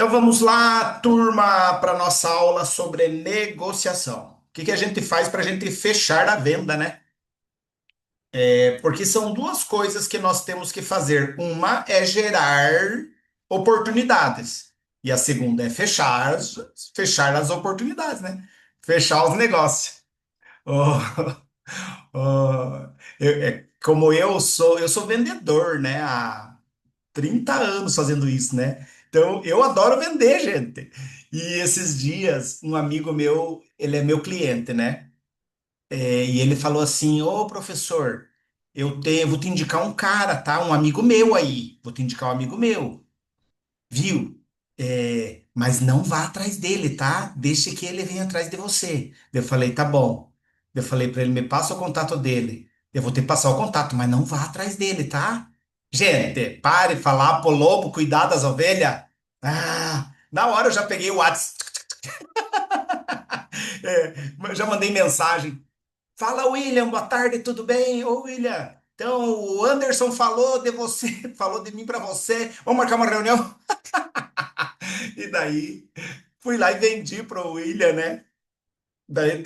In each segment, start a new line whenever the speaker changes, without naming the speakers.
Então vamos lá, turma, para nossa aula sobre negociação. O que que a gente faz para a gente fechar a venda, né? Porque são duas coisas que nós temos que fazer. Uma é gerar oportunidades e a segunda é fechar as oportunidades, né? Fechar os negócios. Oh, como eu sou vendedor, né? Há 30 anos fazendo isso, né? Então, eu adoro vender, gente. E esses dias, um amigo meu, ele é meu cliente, né? E ele falou assim: Ô professor, vou te indicar um cara, tá? Um amigo meu aí. Vou te indicar um amigo meu, viu? Mas não vá atrás dele, tá? Deixe que ele venha atrás de você. Eu falei: tá bom. Eu falei para ele: me passa o contato dele. Eu vou te passar o contato, mas não vá atrás dele, tá? Gente, pare de falar pro lobo cuidar das ovelhas. Na hora eu já peguei o WhatsApp, já mandei mensagem. Fala, William, boa tarde, tudo bem? Ô, William, então o Anderson falou de você, falou de mim para você. Vamos marcar uma reunião? E daí fui lá e vendi pro William, né? Daí,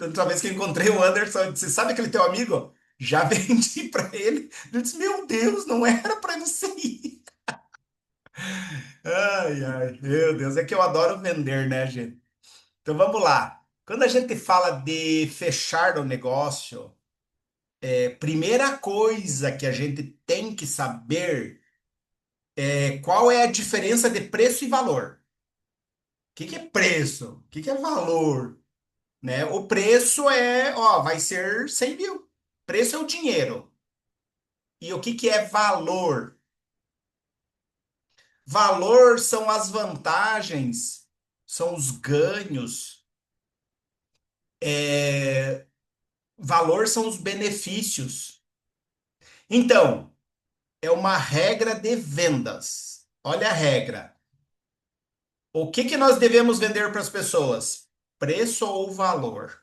outra vez que eu encontrei o Anderson, eu disse: sabe aquele teu amigo? Já vendi para ele. Eu disse: meu Deus, não era para você ir. Ai, ai, meu Deus, é que eu adoro vender, né, gente? Então vamos lá. Quando a gente fala de fechar o negócio, primeira coisa que a gente tem que saber é qual é a diferença de preço e valor. O que que é preço? O que que é valor? Né? O preço ó, vai ser 100 mil. Preço é o dinheiro. E o que que é valor? Valor são as vantagens, são os ganhos. Valor são os benefícios. Então, é uma regra de vendas. Olha a regra. O que que nós devemos vender para as pessoas? Preço ou valor?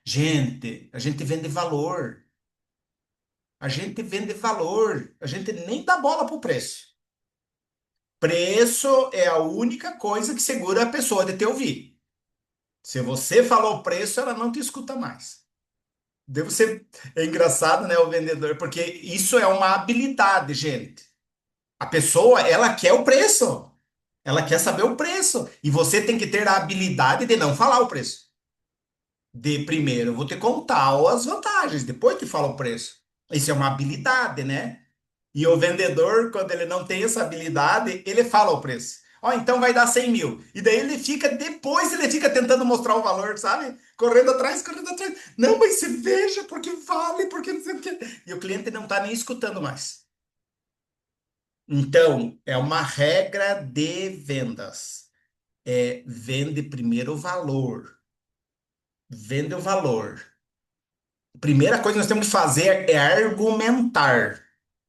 Gente, a gente vende valor. A gente vende valor. A gente nem dá bola para o preço. Preço é a única coisa que segura a pessoa de te ouvir. Se você falou preço, ela não te escuta mais. Deve ser É engraçado, né, o vendedor, porque isso é uma habilidade, gente. A pessoa, ela quer o preço. Ela quer saber o preço. E você tem que ter a habilidade de não falar o preço. De primeiro, eu vou te contar as vantagens, depois te falo o preço. Isso é uma habilidade, né? E o vendedor, quando ele não tem essa habilidade, ele fala o preço. Ó, então vai dar 100 mil. E daí depois ele fica tentando mostrar o valor, sabe? Correndo atrás, correndo atrás. Não, mas você veja, porque vale, porque não sei o quê. E o cliente não tá nem escutando mais. Então, é uma regra de vendas. Vende primeiro o valor. Vende o valor. Primeira coisa que nós temos que fazer é argumentar,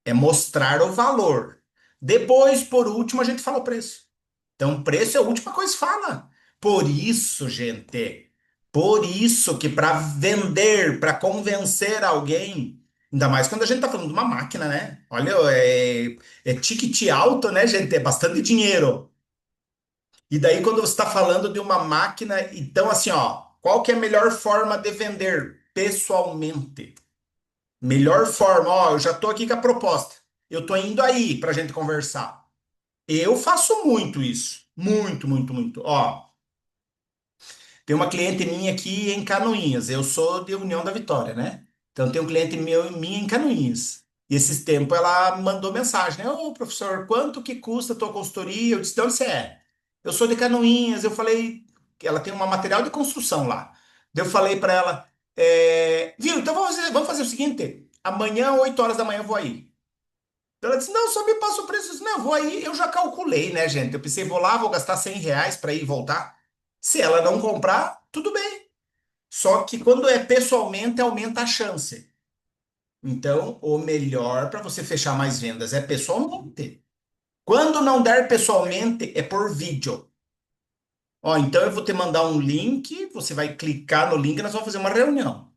é mostrar o valor. Depois, por último, a gente fala o preço. Então, preço é a última coisa que fala. Por isso, gente, por isso que para vender, para convencer alguém, ainda mais quando a gente está falando de uma máquina, né? Olha, é ticket alto, né, gente? É bastante dinheiro. E daí, quando você está falando de uma máquina, então, assim, ó, qual que é a melhor forma de vender? Pessoalmente. Melhor forma, ó, eu já tô aqui com a proposta. Eu tô indo aí pra gente conversar. Eu faço muito isso. Muito, muito, muito. Ó, tem uma cliente minha aqui em Canoinhas. Eu sou de União da Vitória, né? Então tem um cliente minha em Canoinhas. E esses tempos ela mandou mensagem, né? Ô, professor, quanto que custa a tua consultoria? Eu disse: de onde você é? Eu sou de Canoinhas. Eu falei que ela tem um material de construção lá. Daí eu falei para ela, viu, então vamos fazer o seguinte: amanhã, 8 horas da manhã, eu vou aí. Ela disse: não, só me passa o preço. Eu disse: não, eu vou aí. Eu já calculei, né, gente? Eu pensei: vou lá, vou gastar 100 reais para ir e voltar. Se ela não comprar, tudo bem. Só que quando é pessoalmente, aumenta a chance. Então, o melhor para você fechar mais vendas é pessoalmente. Quando não der pessoalmente, é por vídeo. Ó, então eu vou te mandar um link, você vai clicar no link e nós vamos fazer uma reunião.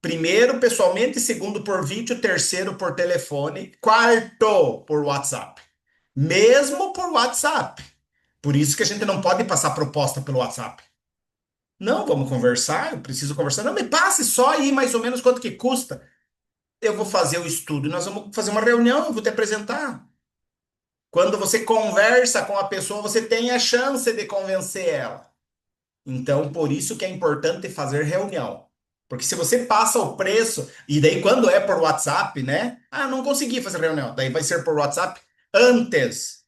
Primeiro, pessoalmente, segundo por vídeo, terceiro por telefone, quarto por WhatsApp. mesmo por WhatsApp. Por isso que a gente não pode passar proposta pelo WhatsApp. Não, vamos conversar, eu preciso conversar. Não, me passe só aí mais ou menos quanto que custa. Eu vou fazer o estudo, nós vamos fazer uma reunião, eu vou te apresentar. Quando você conversa com a pessoa, você tem a chance de convencer ela. Então, por isso que é importante fazer reunião. Porque se você passa o preço, e daí quando é por WhatsApp, né? Ah, não consegui fazer reunião. Daí vai ser por WhatsApp. Antes,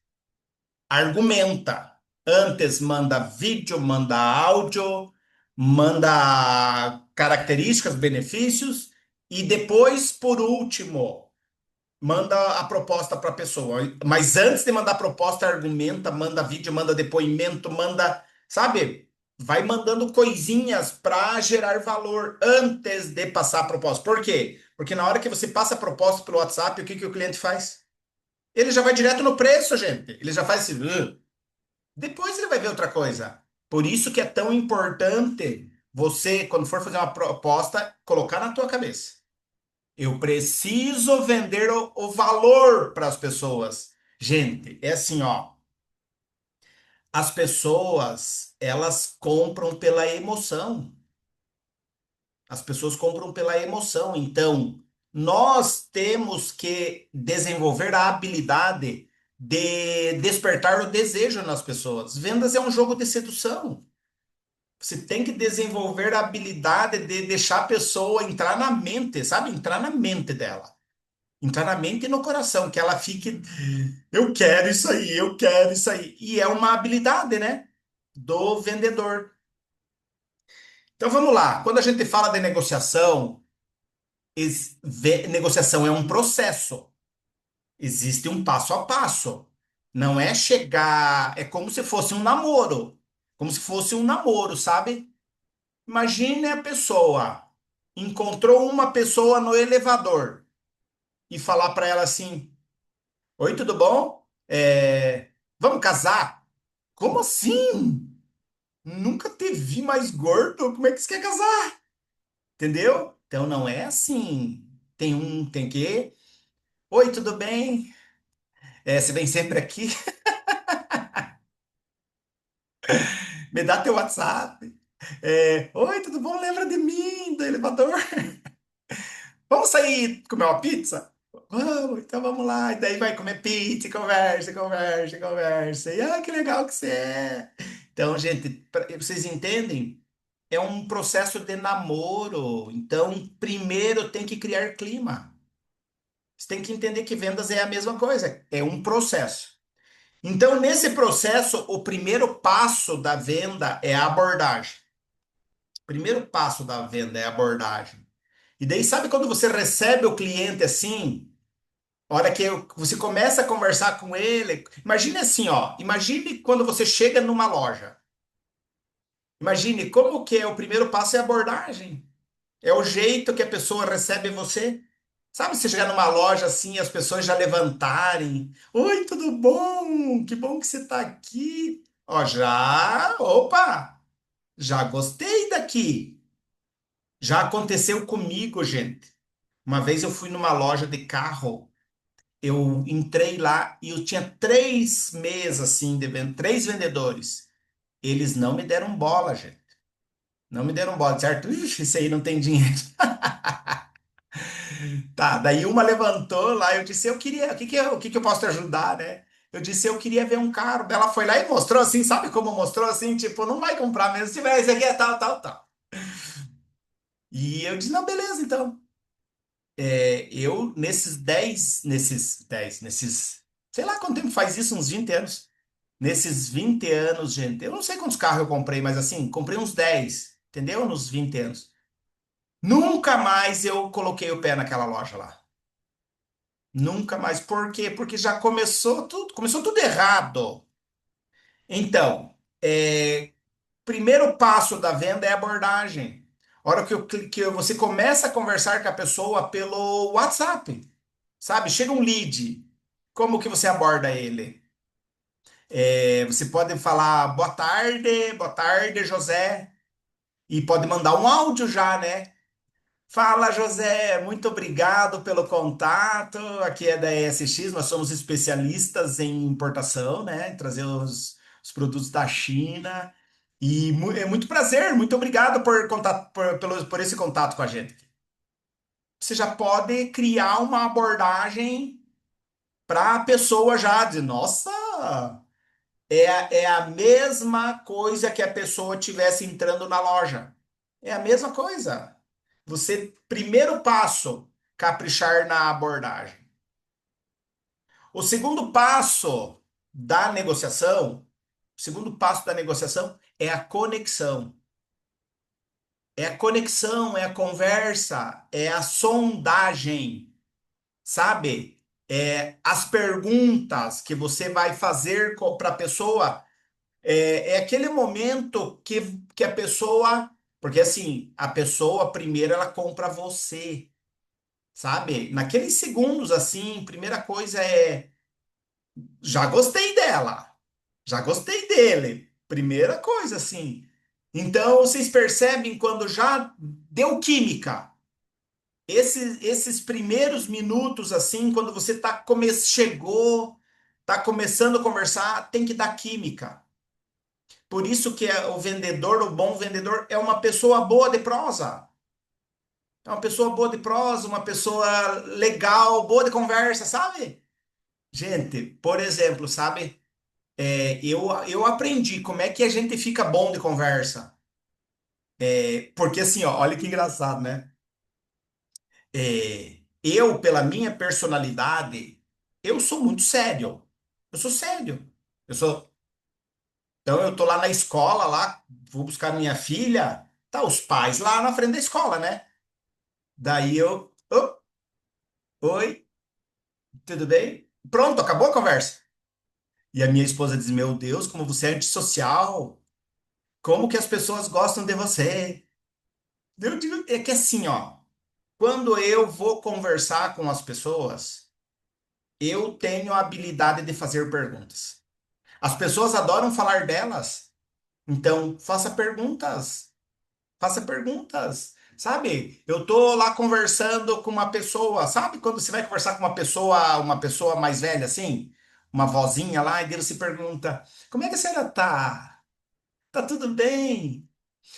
argumenta. Antes, manda vídeo, manda áudio, manda características, benefícios. E depois, por último, manda a proposta para a pessoa. Mas antes de mandar a proposta, argumenta, manda vídeo, manda depoimento, manda, sabe? Vai mandando coisinhas para gerar valor antes de passar a proposta. Por quê? Porque na hora que você passa a proposta pelo WhatsApp, o que que o cliente faz? Ele já vai direto no preço, gente. Ele já faz assim. Depois ele vai ver outra coisa. Por isso que é tão importante você, quando for fazer uma proposta, colocar na tua cabeça. Eu preciso vender o valor para as pessoas. Gente, é assim, ó. As pessoas, elas compram pela emoção. As pessoas compram pela emoção. Então, nós temos que desenvolver a habilidade de despertar o desejo nas pessoas. Vendas é um jogo de sedução. Você tem que desenvolver a habilidade de deixar a pessoa entrar na mente, sabe? Entrar na mente dela. Entrar na mente e no coração, que ela fique, eu quero isso aí, eu quero isso aí. E é uma habilidade, né? Do vendedor. Então vamos lá. Quando a gente fala de negociação, negociação é um processo. Existe um passo a passo. Não é chegar, é como se fosse um namoro. Como se fosse um namoro, sabe? Imagine a pessoa encontrou uma pessoa no elevador e falar para ela assim: oi, tudo bom? Vamos casar? Como assim? Nunca te vi mais gordo. Como é que você quer casar? Entendeu? Então não é assim. Tem que. Oi, tudo bem? Você vem sempre aqui? Me dá teu WhatsApp. Oi, tudo bom? Lembra de mim, do elevador? Vamos sair comer uma pizza? Vamos, então vamos lá. E daí vai comer pizza, e conversa, conversa, conversa. E que legal que você é. Então, gente, vocês entendem? É um processo de namoro. Então, primeiro tem que criar clima. Você tem que entender que vendas é a mesma coisa, é um processo. Então, nesse processo, o primeiro passo da venda é a abordagem. O primeiro passo da venda é a abordagem. E daí, sabe quando você recebe o cliente assim? A hora que você começa a conversar com ele, imagine assim, ó, imagine quando você chega numa loja. Imagine como que é o primeiro passo é a abordagem. É o jeito que a pessoa recebe você. Sabe, você chegar numa loja assim, e as pessoas já levantarem. Oi, tudo bom? Que bom que você está aqui. Ó, opa, já gostei daqui. Já aconteceu comigo, gente. Uma vez eu fui numa loja de carro. Eu entrei lá e eu tinha 3 mesas assim, de venda, 3 vendedores. Eles não me deram bola, gente. Não me deram bola, certo? Ixi, isso aí não tem dinheiro. Tá, daí uma levantou lá, eu disse, eu queria, o que que eu posso te ajudar, né? Eu disse, eu queria ver um carro. Ela foi lá e mostrou assim, sabe como mostrou assim? Tipo, não vai comprar mesmo, se tiver, esse aqui é tal, tal, tal. E eu disse, não, beleza, então. Sei lá quanto tempo faz isso, uns 20 anos. Nesses 20 anos, gente, eu não sei quantos carros eu comprei, mas assim, comprei uns 10, entendeu? Nos 20 anos. Nunca mais eu coloquei o pé naquela loja lá. Nunca mais. Por quê? Porque já começou tudo errado. Então, primeiro passo da venda é a abordagem. A hora que você começa a conversar com a pessoa pelo WhatsApp, sabe? Chega um lead, como que você aborda ele? Você pode falar boa tarde, José, e pode mandar um áudio já, né? Fala, José, muito obrigado pelo contato. Aqui é da ESX, nós somos especialistas em importação, né? Em trazer os produtos da China. E é muito prazer, muito obrigado por, por esse contato com a gente. Você já pode criar uma abordagem para a pessoa já dizer, nossa, é a mesma coisa que a pessoa tivesse entrando na loja. É a mesma coisa. Você, primeiro passo, caprichar na abordagem. O segundo passo da negociação, o segundo passo da negociação é a conexão. É a conexão, é a conversa, é a sondagem, sabe? É as perguntas que você vai fazer para a pessoa. É aquele momento que a pessoa. Porque assim, a pessoa primeiro ela compra você, sabe? Naqueles segundos, assim, primeira coisa é. Já gostei dela, já gostei dele. Primeira coisa, assim. Então, vocês percebem quando já deu química. Esses primeiros minutos, assim, quando você chegou, tá começando a conversar, tem que dar química. Por isso que o vendedor, o bom vendedor, é uma pessoa boa de prosa. É uma pessoa boa de prosa, uma pessoa legal, boa de conversa, sabe? Gente, por exemplo, sabe? Eu aprendi como é que a gente fica bom de conversa. Porque assim, ó, olha que engraçado, né? Eu, pela minha personalidade, eu sou muito sério. Eu sou sério. Eu sou. Então, eu tô lá na escola, lá, vou buscar minha filha, tá os pais lá na frente da escola, né? Daí eu, "Ô, oi, tudo bem? Pronto, acabou a conversa. E a minha esposa diz: Meu Deus, como você é antissocial, como que as pessoas gostam de você? Eu digo, é que assim, ó, quando eu vou conversar com as pessoas, eu tenho a habilidade de fazer perguntas. As pessoas adoram falar delas, então faça perguntas. Faça perguntas, sabe? Eu tô lá conversando com uma pessoa, sabe quando você vai conversar com uma pessoa mais velha assim, uma vozinha lá, e Deus se pergunta: "Como é que a senhora tá? Tá tudo bem?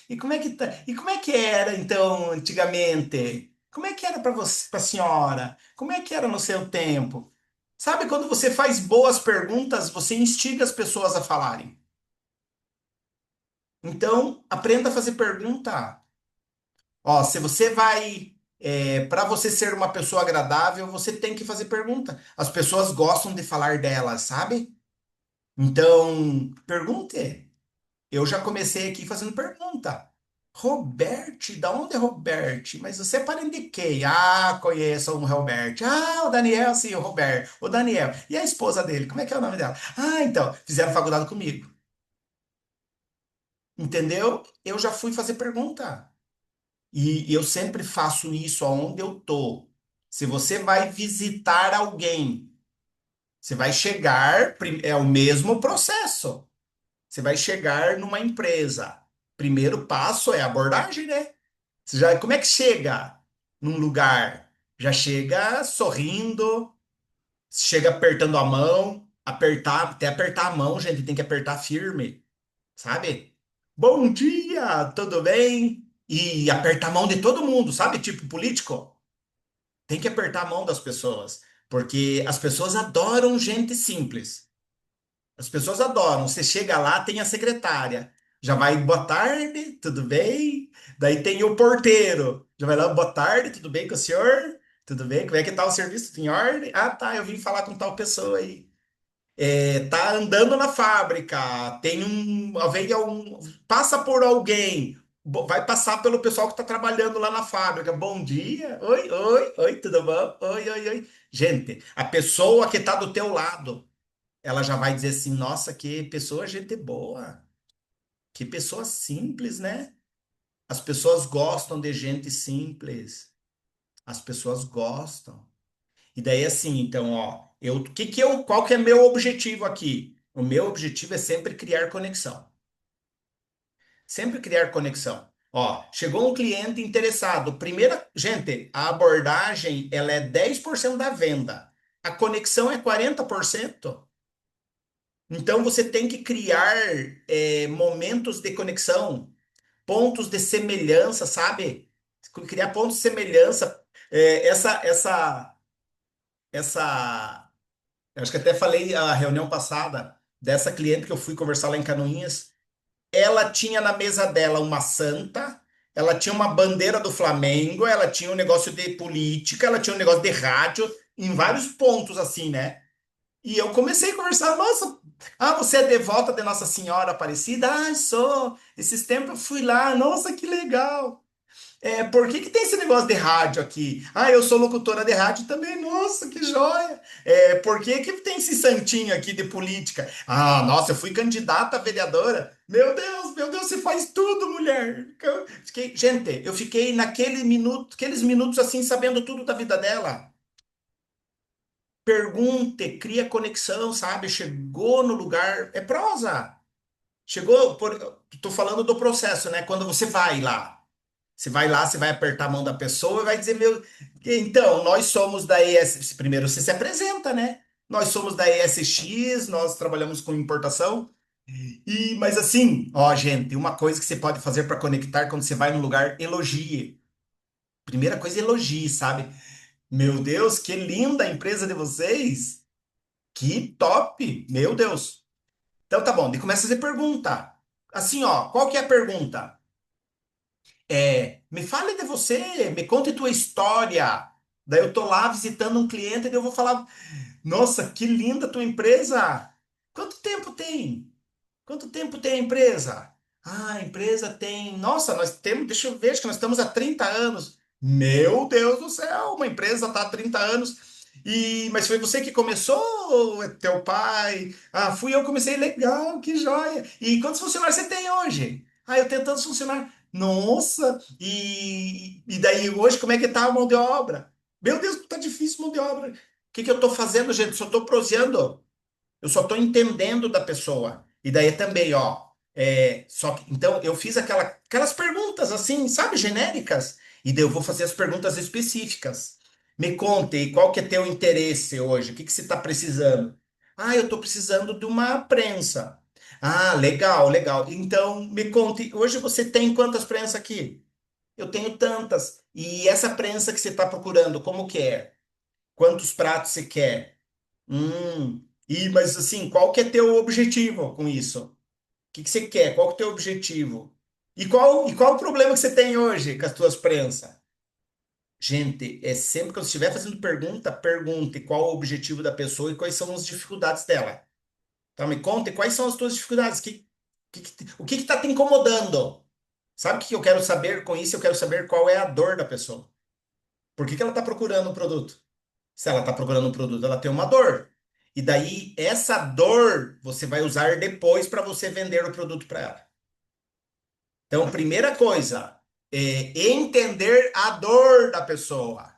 E como é que tá? E como é que era então antigamente? Como é que era para você, para a senhora? Como é que era no seu tempo?" Sabe quando você faz boas perguntas, você instiga as pessoas a falarem. Então, aprenda a fazer pergunta. Ó, se você vai, para você ser uma pessoa agradável, você tem que fazer pergunta. As pessoas gostam de falar delas, sabe? Então, pergunte. Eu já comecei aqui fazendo pergunta. Robert, da onde é Robert? Mas você é parente de quem? Ah, conheço um Robert. Ah, o Daniel, sim, o Robert. O Daniel. E a esposa dele, como é que é o nome dela? Ah, então, fizeram faculdade comigo. Entendeu? Eu já fui fazer pergunta. E eu sempre faço isso aonde eu tô. Se você vai visitar alguém, você vai chegar, é o mesmo processo. Você vai chegar numa empresa. Primeiro passo é a abordagem, né? Você já, como é que chega num lugar? Já chega sorrindo, chega apertando a mão, apertar, até apertar a mão, gente, tem que apertar firme, sabe? Bom dia, tudo bem? E apertar a mão de todo mundo, sabe? Tipo político. Tem que apertar a mão das pessoas, porque as pessoas adoram gente simples. As pessoas adoram. Você chega lá, tem a secretária. Já vai, boa tarde, tudo bem? Daí tem o porteiro. Já vai lá, boa tarde, tudo bem com o senhor? Tudo bem? Como é que tá o serviço? Tudo em ordem? Ah, tá, eu vim falar com tal pessoa aí. Tá andando na fábrica, tem passa por alguém, vai passar pelo pessoal que está trabalhando lá na fábrica. Bom dia, oi, oi, oi, tudo bom? Oi, oi, oi. Gente, a pessoa que está do teu lado, ela já vai dizer assim, nossa, que pessoa gente boa, que pessoa simples, né? As pessoas gostam de gente simples, as pessoas gostam. E daí assim, então, ó, qual que é meu objetivo aqui? O meu objetivo é sempre criar conexão. Sempre criar conexão. Ó, chegou um cliente interessado. Primeira, gente, a abordagem ela é 10% da venda. A conexão é 40%. Então você tem que criar momentos de conexão, pontos de semelhança, sabe? Criar pontos de semelhança. Essa, acho que até falei a reunião passada dessa cliente que eu fui conversar lá em Canoinhas. Ela tinha na mesa dela uma santa, ela tinha uma bandeira do Flamengo, ela tinha um negócio de política, ela tinha um negócio de rádio, em vários pontos assim, né? E eu comecei a conversar, nossa, você é devota de Nossa Senhora Aparecida? Ah, sou. Esses tempos eu fui lá, nossa, que legal. Por que que tem esse negócio de rádio aqui? Ah, eu sou locutora de rádio também. Nossa, que joia! Por que que tem esse santinho aqui de política? Ah, nossa, eu fui candidata a vereadora. Meu Deus, você faz tudo, mulher. Gente, eu fiquei naquele minuto, aqueles minutos assim, sabendo tudo da vida dela. Pergunte, cria conexão, sabe? Chegou no lugar, é prosa. Tô falando do processo, né? Quando você vai lá. Você vai lá, você vai apertar a mão da pessoa e vai dizer, meu, então, nós somos da ES, primeiro você se apresenta, né? Nós somos da ESX, nós trabalhamos com importação. Mas assim, ó, gente, uma coisa que você pode fazer para conectar quando você vai num lugar, elogie. Primeira coisa, elogie, sabe? Meu Deus, que linda a empresa de vocês. Que top, meu Deus. Então tá bom, daí começa a fazer pergunta. Assim, ó, qual que é a pergunta? Me fale de você, me conte tua história. Daí eu tô lá visitando um cliente e daí eu vou falar, nossa, que linda tua empresa. Quanto tempo tem? Quanto tempo tem a empresa? Ah, a empresa tem, nossa, nós temos, deixa eu ver, acho que nós estamos há 30 anos. Meu Deus do céu, uma empresa está há 30 anos. Mas foi você que começou ou é teu pai? Ah, fui eu que comecei, legal, que joia. E quantos funcionários você tem hoje? Ah, eu tenho tantos funcionários. Nossa, e daí hoje como é que tá a mão de obra? Meu Deus, tá difícil mão de obra. O que que eu tô fazendo, gente? Só tô proseando. Eu só estou entendendo da pessoa. E daí também, ó. Então eu fiz aquelas perguntas assim, sabe, genéricas. E daí eu vou fazer as perguntas específicas. Me conte, qual que é teu interesse hoje? O que que você está precisando? Ah, eu estou precisando de uma prensa. Ah, legal, legal. Então, me conte, hoje você tem quantas prensas aqui? Eu tenho tantas. E essa prensa que você está procurando, como que é? Quantos pratos você quer? Mas assim, qual que é teu objetivo com isso? O que que você quer? Qual que é o teu objetivo? E qual o problema que você tem hoje com as tuas prensas? Gente, é sempre que eu estiver fazendo pergunta, pergunte qual o objetivo da pessoa e quais são as dificuldades dela. Então me conte quais são as tuas dificuldades, o que está te incomodando? Sabe o que eu quero saber com isso? Eu quero saber qual é a dor da pessoa. Por que que ela está procurando um produto? Se ela está procurando um produto, ela tem uma dor. E daí, essa dor você vai usar depois para você vender o produto para ela. Então, primeira coisa, entender a dor da pessoa.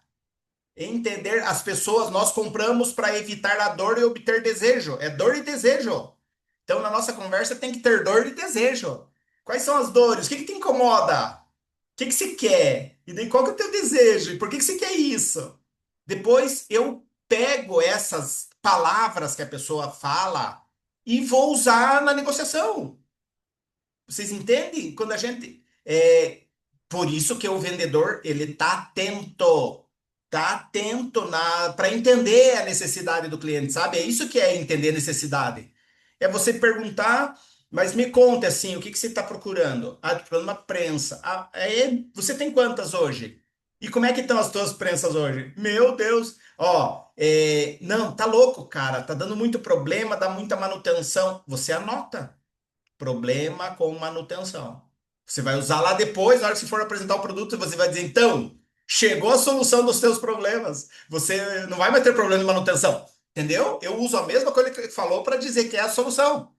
Entender as pessoas, nós compramos para evitar a dor e obter desejo. É dor e desejo. Então, na nossa conversa tem que ter dor e desejo. Quais são as dores? O que que te incomoda? O que que você quer? E daí qual que é o teu desejo? E por que que você quer isso? Depois eu pego essas palavras que a pessoa fala e vou usar na negociação. Vocês entendem? Quando a gente por isso que o vendedor ele tá atento na para entender a necessidade do cliente, sabe? É isso que é entender necessidade. É você perguntar, mas me conte assim, o que que você está procurando? Ah, estou procurando uma prensa. Ah, você tem quantas hoje? E como é que estão as tuas prensas hoje? Meu Deus, ó, não, tá louco, cara, tá dando muito problema, dá muita manutenção. Você anota. Problema com manutenção. Você vai usar lá depois, na hora que você for apresentar o produto, você vai dizer, então, chegou a solução dos seus problemas. Você não vai mais ter problema de manutenção. Entendeu? Eu uso a mesma coisa que ele falou para dizer que é a solução.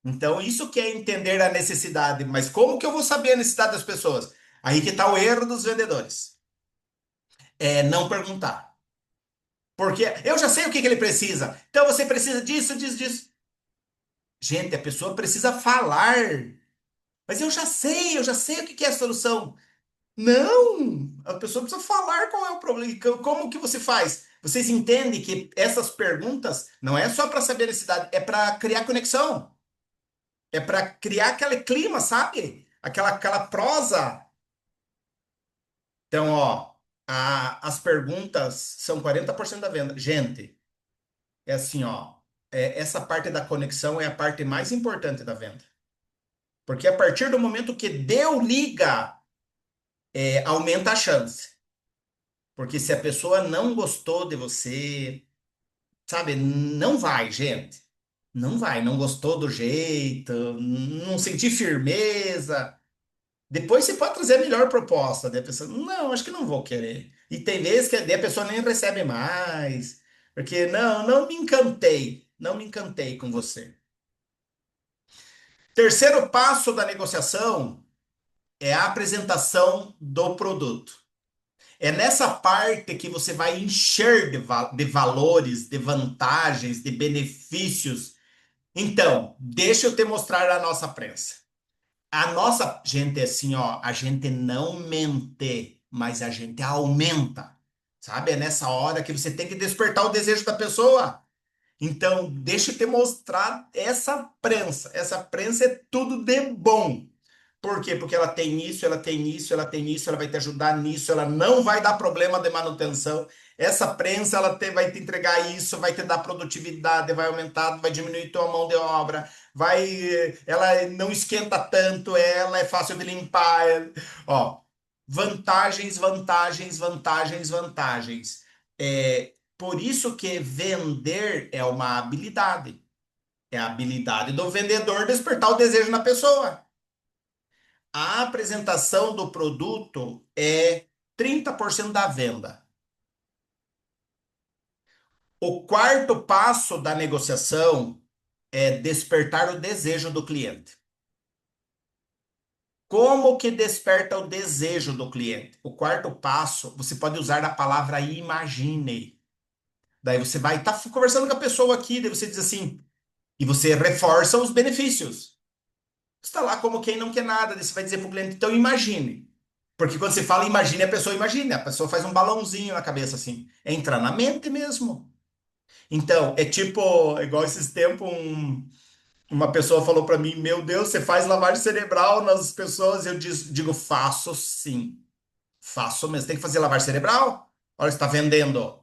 Então, isso que é entender a necessidade. Mas como que eu vou saber a necessidade das pessoas? Aí que está o erro dos vendedores. É não perguntar. Porque eu já sei o que que ele precisa. Então, você precisa disso, disso, disso. Gente, a pessoa precisa falar. Mas eu já sei o que que é a solução. Não! A pessoa precisa falar qual é o problema. Como que você faz? Vocês entendem que essas perguntas não é só para saber a necessidade, é para criar conexão. É para criar aquele clima, sabe? Aquela prosa. Então, ó, as perguntas são 40% da venda. Gente, é assim, ó. Essa parte da conexão é a parte mais importante da venda. Porque a partir do momento que deu liga, aumenta a chance. Porque se a pessoa não gostou de você, sabe, não vai, gente. Não vai, não gostou do jeito, não sentir firmeza. Depois você pode trazer a melhor proposta. Daí a pessoa, não, acho que não vou querer. E tem vezes que daí a pessoa nem recebe mais. Porque, não, não me encantei. Não me encantei com você. Terceiro passo da negociação é a apresentação do produto. É nessa parte que você vai encher de valores, de vantagens, de benefícios. Então, deixa eu te mostrar a nossa prensa. A nossa, gente, é assim, ó, a gente não mente, mas a gente aumenta. Sabe? É nessa hora que você tem que despertar o desejo da pessoa. Então, deixa eu te mostrar essa prensa. Essa prensa é tudo de bom. Por quê? Porque ela tem isso, ela tem isso, ela tem isso, ela vai te ajudar nisso, ela não vai dar problema de manutenção. Essa prensa vai te entregar isso, vai te dar produtividade, vai aumentar, vai diminuir tua mão de obra, ela não esquenta tanto, ela é fácil de limpar. Ó, vantagens, vantagens, vantagens, vantagens. Por isso que vender é uma habilidade. É a habilidade do vendedor despertar o desejo na pessoa. A apresentação do produto é 30% da venda. O quarto passo da negociação é despertar o desejo do cliente. Como que desperta o desejo do cliente? O quarto passo, você pode usar a palavra imagine. Daí você vai estar conversando com a pessoa aqui, daí você diz assim, e você reforça os benefícios. Você está lá como quem não quer nada, daí você vai dizer para o cliente, então imagine. Porque quando você fala imagine, a pessoa imagina, a pessoa faz um balãozinho na cabeça assim. Entra na mente mesmo. Então, é tipo, igual esses tempos, uma pessoa falou para mim: Meu Deus, você faz lavagem cerebral nas pessoas? Eu digo: Faço sim. Faço mesmo. Tem que fazer lavagem cerebral? Olha, você está vendendo.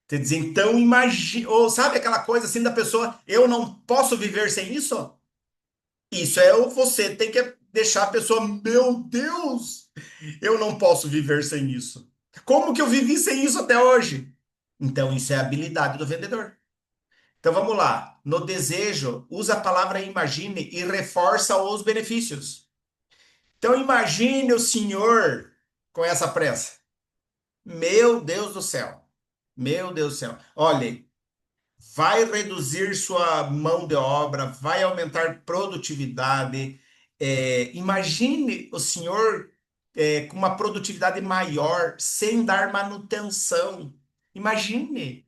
Quer dizer, então imagine. Ou sabe aquela coisa assim da pessoa: Eu não posso viver sem isso? Isso é o você tem que deixar a pessoa: Meu Deus, eu não posso viver sem isso. Como que eu vivi sem isso até hoje? Então, isso é a habilidade do vendedor. Então, vamos lá. No desejo, usa a palavra imagine e reforça os benefícios. Então, imagine o senhor com essa pressa. Meu Deus do céu. Meu Deus do céu. Olha, vai reduzir sua mão de obra, vai aumentar produtividade. Imagine o senhor com uma produtividade maior, sem dar manutenção. Imagine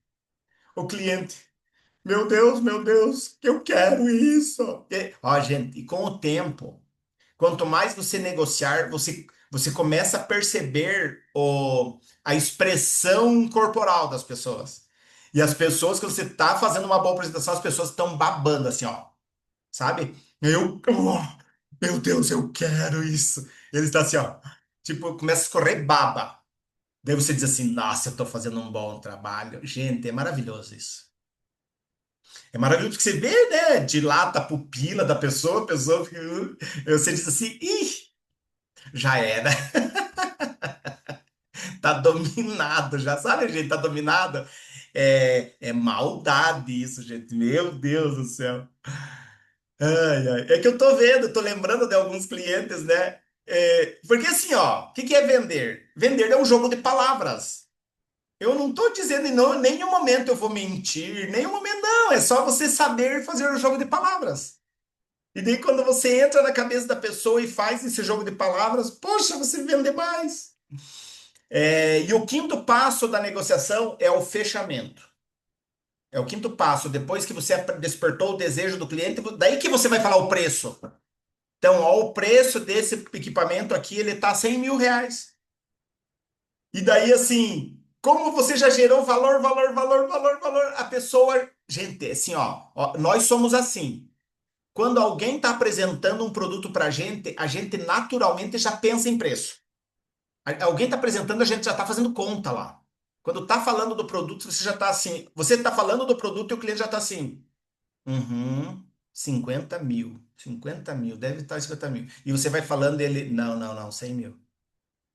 o cliente. Meu Deus, eu quero isso. Ó, gente, e com o tempo, quanto mais você negociar, você começa a perceber a expressão corporal das pessoas. E as pessoas, quando você tá fazendo uma boa apresentação, as pessoas estão babando assim, ó, sabe? Meu Deus, eu quero isso. Ele está assim, ó, tipo, começa a escorrer baba. Daí você diz assim, nossa, eu tô fazendo um bom trabalho. Gente, é maravilhoso isso. É maravilhoso porque você vê, né? Dilata a pupila da pessoa, a pessoa fica. Você diz assim, ih, já era. Tá dominado, já sabe, gente, tá dominado. É maldade isso, gente. Meu Deus do céu. Ai, ai. É que eu tô vendo, tô lembrando de alguns clientes, né? Porque assim, ó, o que que é vender? Vender é um jogo de palavras. Eu não tô dizendo em nenhum momento eu vou mentir, nenhum momento não. É só você saber fazer o jogo de palavras. E daí, quando você entra na cabeça da pessoa e faz esse jogo de palavras, poxa, você vende mais. E o quinto passo da negociação é o fechamento. É o quinto passo. Depois que você despertou o desejo do cliente, daí que você vai falar o preço. Então, ó, o preço desse equipamento aqui, ele tá R$ 100.000. E daí, assim, como você já gerou valor, valor, valor, valor, valor, a pessoa. Gente, assim, ó, nós somos assim. Quando alguém está apresentando um produto para a gente naturalmente já pensa em preço. Alguém está apresentando, a gente já está fazendo conta lá. Quando está falando do produto, você já está assim. Você está falando do produto e o cliente já está assim. Uhum, 50 mil. 50 mil, deve estar 50 mil. E você vai falando ele, não, não, não, 100 mil.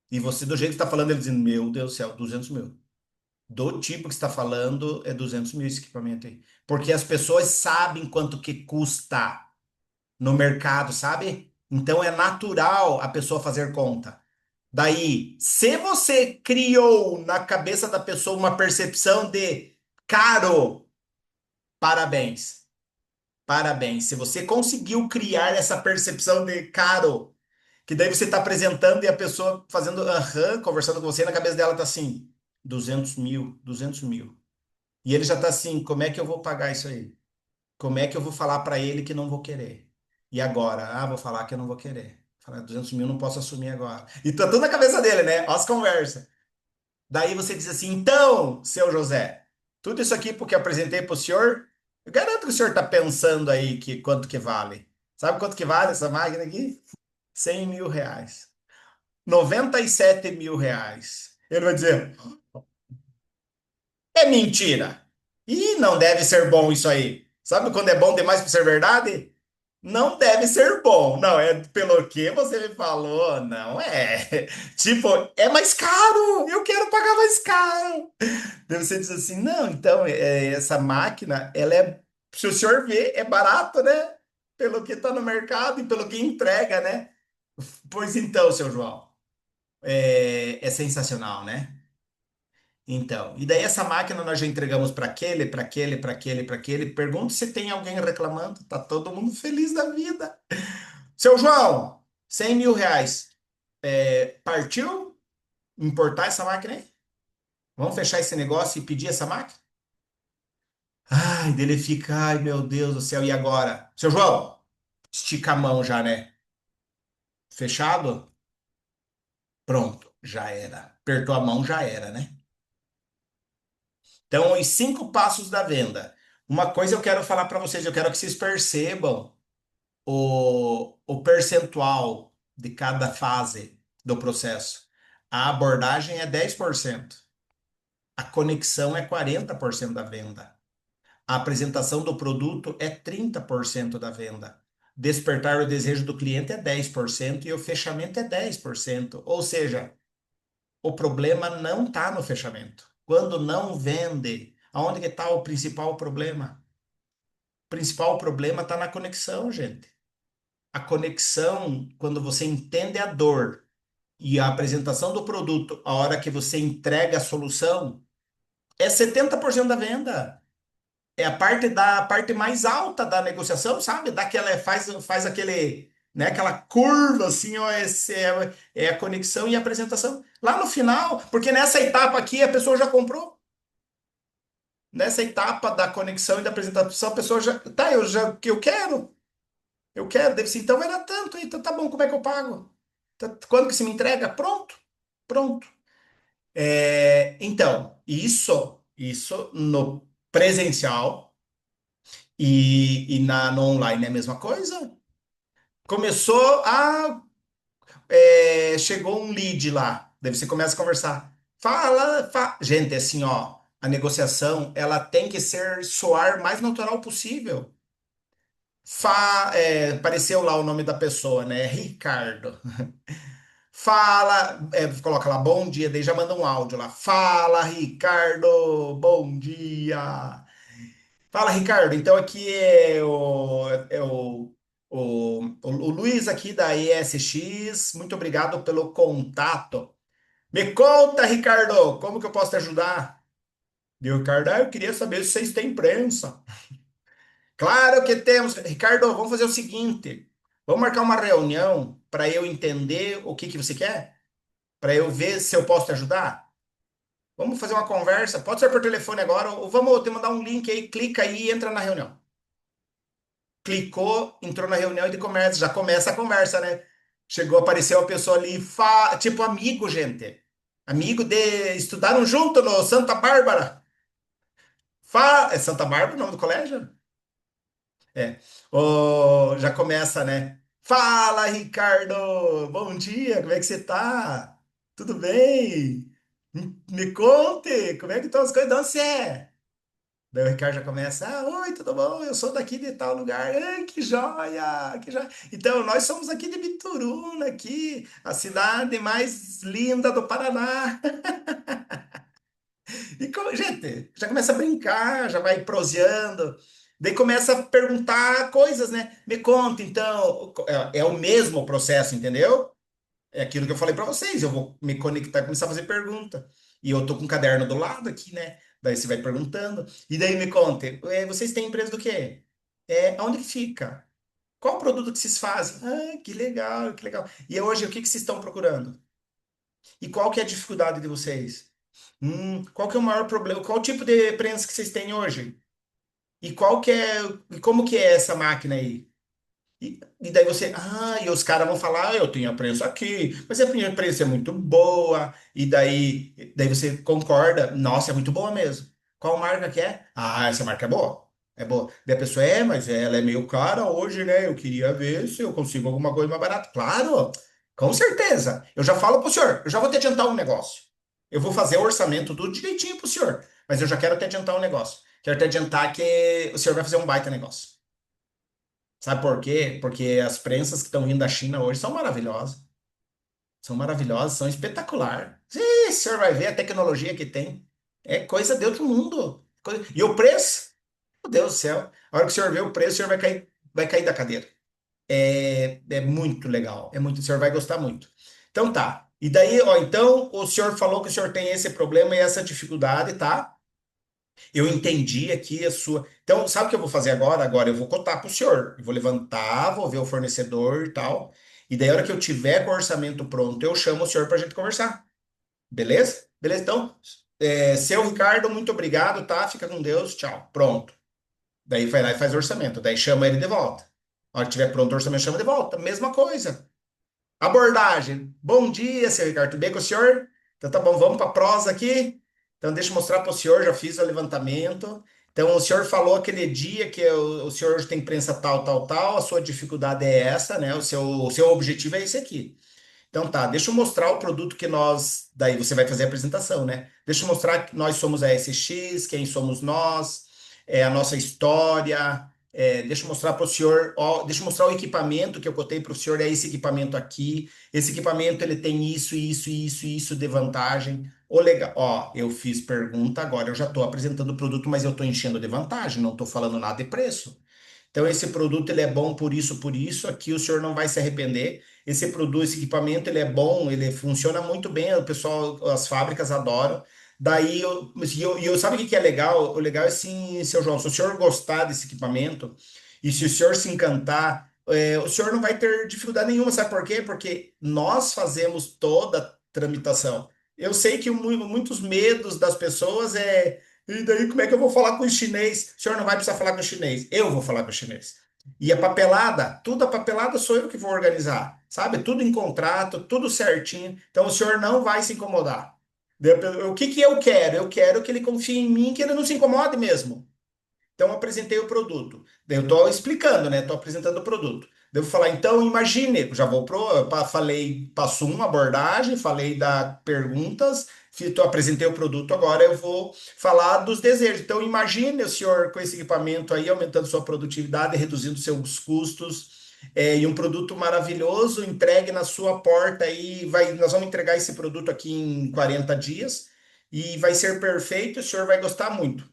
E você, do jeito que está falando, ele dizendo, meu Deus do céu, 200 mil. Do tipo que está falando, é 200 mil esse equipamento aí. Porque as pessoas sabem quanto que custa no mercado, sabe? Então é natural a pessoa fazer conta. Daí, se você criou na cabeça da pessoa uma percepção de caro, parabéns. Parabéns. Se você conseguiu criar essa percepção de caro, que daí você está apresentando e a pessoa fazendo aham, conversando com você, na cabeça dela tá assim, 200 mil, 200 mil. E ele já tá assim, como é que eu vou pagar isso aí? Como é que eu vou falar para ele que não vou querer? E agora? Ah, vou falar que eu não vou querer. Falar 200 mil não posso assumir agora. E tá tudo na cabeça dele, né? Ó as conversas. Daí você diz assim, então, seu José, tudo isso aqui porque eu apresentei para o senhor, eu garanto que o senhor está pensando aí que quanto que vale. Sabe quanto que vale essa máquina aqui? R$ 100.000. R$ 97.000. Ele vai dizer, é mentira. E não deve ser bom isso aí. Sabe quando é bom demais para ser verdade? Não deve ser bom. Não, é pelo que você me falou, não é. Tipo, é mais caro. Eu quero pagar mais caro. Daí você diz assim, não, então, essa máquina, ela é, se o senhor vê, é barato, né? Pelo que está no mercado e pelo que entrega, né? Pois então, seu João, é sensacional, né? Então, e daí essa máquina nós já entregamos para aquele, para aquele, para aquele, para aquele. Pergunto se tem alguém reclamando. Tá todo mundo feliz da vida. Seu João, R$ 100.000. Partiu importar essa máquina aí? Vamos fechar esse negócio e pedir essa máquina? Ai, dele fica, ai meu Deus do céu, e agora? Seu João, estica a mão já, né? Fechado? Pronto, já era. Apertou a mão, já era, né? Então, os 5 passos da venda. Uma coisa eu quero falar para vocês, eu quero que vocês percebam o percentual de cada fase do processo. A abordagem é 10%. A conexão é 40% da venda. A apresentação do produto é 30% da venda. Despertar o desejo do cliente é 10% e o fechamento é 10%. Ou seja, o problema não está no fechamento. Quando não vende, aonde que está o principal problema? O principal problema está na conexão, gente. A conexão, quando você entende a dor e a apresentação do produto, a hora que você entrega a solução, é 70% da venda. É a parte mais alta da negociação, sabe? Daquela faz aquele, né, aquela curva assim, ó, é a conexão e a apresentação. Lá no final, porque nessa etapa aqui a pessoa já comprou. Nessa etapa da conexão e da apresentação, a pessoa já, tá, eu quero, deve ser, então vai dar tanto, então tá bom, como é que eu pago? Quando que se me entrega? Pronto, pronto. Então, isso no presencial e no online é a mesma coisa. Começou chegou um lead lá, daí você começa a conversar. Gente, assim, ó, a negociação, ela tem que soar mais natural possível. Apareceu lá o nome da pessoa, né? Ricardo. Fala, coloca lá, bom dia, daí já manda um áudio lá. Fala, Ricardo, bom dia. Fala, Ricardo. Então aqui é o Luiz aqui da ESX. Muito obrigado pelo contato. Me conta, Ricardo, como que eu posso te ajudar? Deu, Ricardo, eu queria saber se vocês têm prensa. Claro que temos. Ricardo, vamos fazer o seguinte. Vamos marcar uma reunião para eu entender o que que você quer? Para eu ver se eu posso te ajudar? Vamos fazer uma conversa. Pode ser por telefone agora, ou vamos te mandar um link aí, clica aí e entra na reunião. clicou, entrou na reunião de comércio, já começa a conversa, né? Chegou, apareceu a pessoa ali, tipo amigo, gente. Amigo de. Estudaram junto no Santa Bárbara. É Santa Bárbara o nome do colégio? É. Já começa, né? Fala, Ricardo! Bom dia, como é que você tá? Tudo bem? Me conte, como é que estão as coisas? De onde você é? Daí o Ricardo já começa, oi, tudo bom? Eu sou daqui de tal lugar. Ai, que joia, que joia. Então, nós somos aqui de Bituruna, aqui, a cidade mais linda do Paraná. E, gente, já começa a brincar, já vai proseando. Daí começa a perguntar coisas, né? Me conta, então, é o mesmo processo, entendeu? É aquilo que eu falei para vocês. Eu vou me conectar e começar a fazer pergunta. E eu tô com um caderno do lado aqui, né? Daí você vai perguntando. E daí me conte, vocês têm empresa do quê? Onde que fica? Qual o produto que vocês fazem? Ah, que legal, que legal. E hoje, o que que vocês estão procurando? E qual que é a dificuldade de vocês? Qual que é o maior problema? Qual o tipo de prensa que vocês têm hoje? E qual que é, e como que é essa máquina aí? E daí você, e os caras vão falar, eu tenho a prensa aqui, mas a minha prensa é muito boa, e daí você concorda, nossa, é muito boa mesmo. Qual marca que é? Ah, essa marca é boa. É boa. Daí a pessoa, mas ela é meio cara hoje, né? Eu queria ver se eu consigo alguma coisa mais barata. Claro, com certeza. Eu já falo pro senhor, eu já vou te adiantar um negócio. Eu vou fazer o orçamento tudo direitinho pro senhor, mas eu já quero te adiantar um negócio. Quero te adiantar que o senhor vai fazer um baita negócio. Sabe por quê? Porque as prensas que estão vindo da China hoje são maravilhosas. São maravilhosas, são espetaculares. Ih, o senhor vai ver a tecnologia que tem. É coisa de outro mundo. E o preço? Meu Deus do céu. A hora que o senhor vê o preço, o senhor vai cair da cadeira. É muito legal. É muito, o senhor vai gostar muito. Então tá. E daí, ó, então o senhor falou que o senhor tem esse problema e essa dificuldade, tá? Eu entendi aqui a sua. Então, sabe o que eu vou fazer agora? Agora eu vou cotar para o senhor. Eu vou levantar, vou ver o fornecedor e tal. E daí, a hora que eu tiver com o orçamento pronto, eu chamo o senhor para a gente conversar. Beleza? Beleza? Então, seu Ricardo, muito obrigado, tá? Fica com Deus. Tchau. Pronto. Daí vai lá e faz o orçamento. Daí chama ele de volta. A hora que tiver pronto o orçamento, chama de volta. Mesma coisa. Abordagem. Bom dia, seu Ricardo. Tudo bem com o senhor? Então tá bom, vamos para a prosa aqui. Então deixa eu mostrar para o senhor, já fiz o levantamento. Então o senhor falou aquele dia que o senhor tem prensa tal, tal, tal, a sua dificuldade é essa, né? O seu objetivo é esse aqui. Então tá, deixa eu mostrar o produto que nós. Daí você vai fazer a apresentação, né? Deixa eu mostrar que nós somos a SX, quem somos nós, a nossa história. Deixa eu mostrar para o senhor, ó, deixa eu mostrar o equipamento que eu cotei para o senhor, é esse equipamento aqui. Esse equipamento ele tem isso, isso, isso, isso de vantagem. Ô, legal, ó, eu fiz pergunta, agora eu já estou apresentando o produto, mas eu estou enchendo de vantagem, não estou falando nada de preço. Então, esse produto ele é bom por isso. Aqui o senhor não vai se arrepender. Esse produto, esse equipamento, ele é bom, ele funciona muito bem. O pessoal, as fábricas adoram. Daí, sabe o que que é legal? O legal é assim, seu João, se o senhor gostar desse equipamento e se o senhor se encantar, o senhor não vai ter dificuldade nenhuma. Sabe por quê? Porque nós fazemos toda a tramitação. Eu sei que muitos medos das pessoas e daí, como é que eu vou falar com o chinês? O senhor não vai precisar falar com o chinês. Eu vou falar com o chinês. E a papelada, tudo a papelada sou eu que vou organizar, sabe? Tudo em contrato, tudo certinho. Então o senhor não vai se incomodar. O que que eu quero? Eu quero que ele confie em mim, que ele não se incomode mesmo. Então, eu apresentei o produto. Daí eu estou explicando, né? Estou apresentando o produto. Devo falar, então, imagine, já vou pro, falei, passo uma abordagem, falei da perguntas, apresentei o produto, agora eu vou falar dos desejos. Então, imagine o senhor com esse equipamento aí, aumentando sua produtividade, reduzindo seus custos, e um produto maravilhoso, entregue na sua porta aí, nós vamos entregar esse produto aqui em 40 dias, e vai ser perfeito, o senhor vai gostar muito.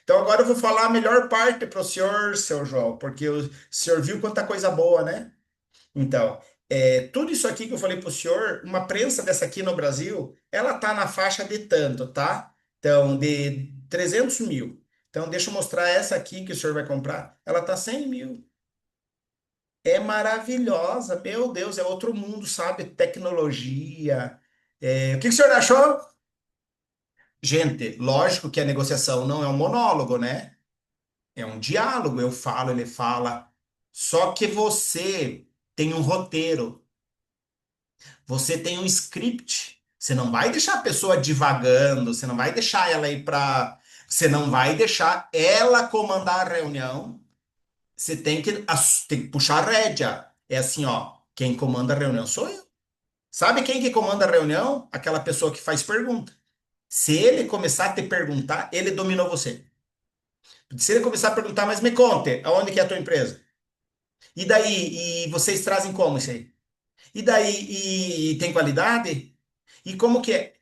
Então agora eu vou falar a melhor parte para o senhor, seu João, porque o senhor viu quanta coisa boa, né? Então, tudo isso aqui que eu falei para o senhor, uma prensa dessa aqui no Brasil, ela tá na faixa de tanto, tá? Então, de 300 mil. Então, deixa eu mostrar essa aqui que o senhor vai comprar. Ela tá 100 mil. É maravilhosa, meu Deus, é outro mundo, sabe? Tecnologia. O que que o senhor achou? Gente, lógico que a negociação não é um monólogo, né? É um diálogo, eu falo, ele fala. Só que você tem um roteiro, você tem um script. Você não vai deixar a pessoa divagando, você não vai deixar ela ir para. Você não vai deixar ela comandar a reunião. Você tem que puxar a rédea. É assim, ó. Quem comanda a reunião sou eu. Sabe quem que comanda a reunião? Aquela pessoa que faz pergunta. Se ele começar a te perguntar, ele dominou você. Se ele começar a perguntar, mas me conte, aonde que é a tua empresa? E daí? E vocês trazem como isso aí? E daí? E tem qualidade? E como que é?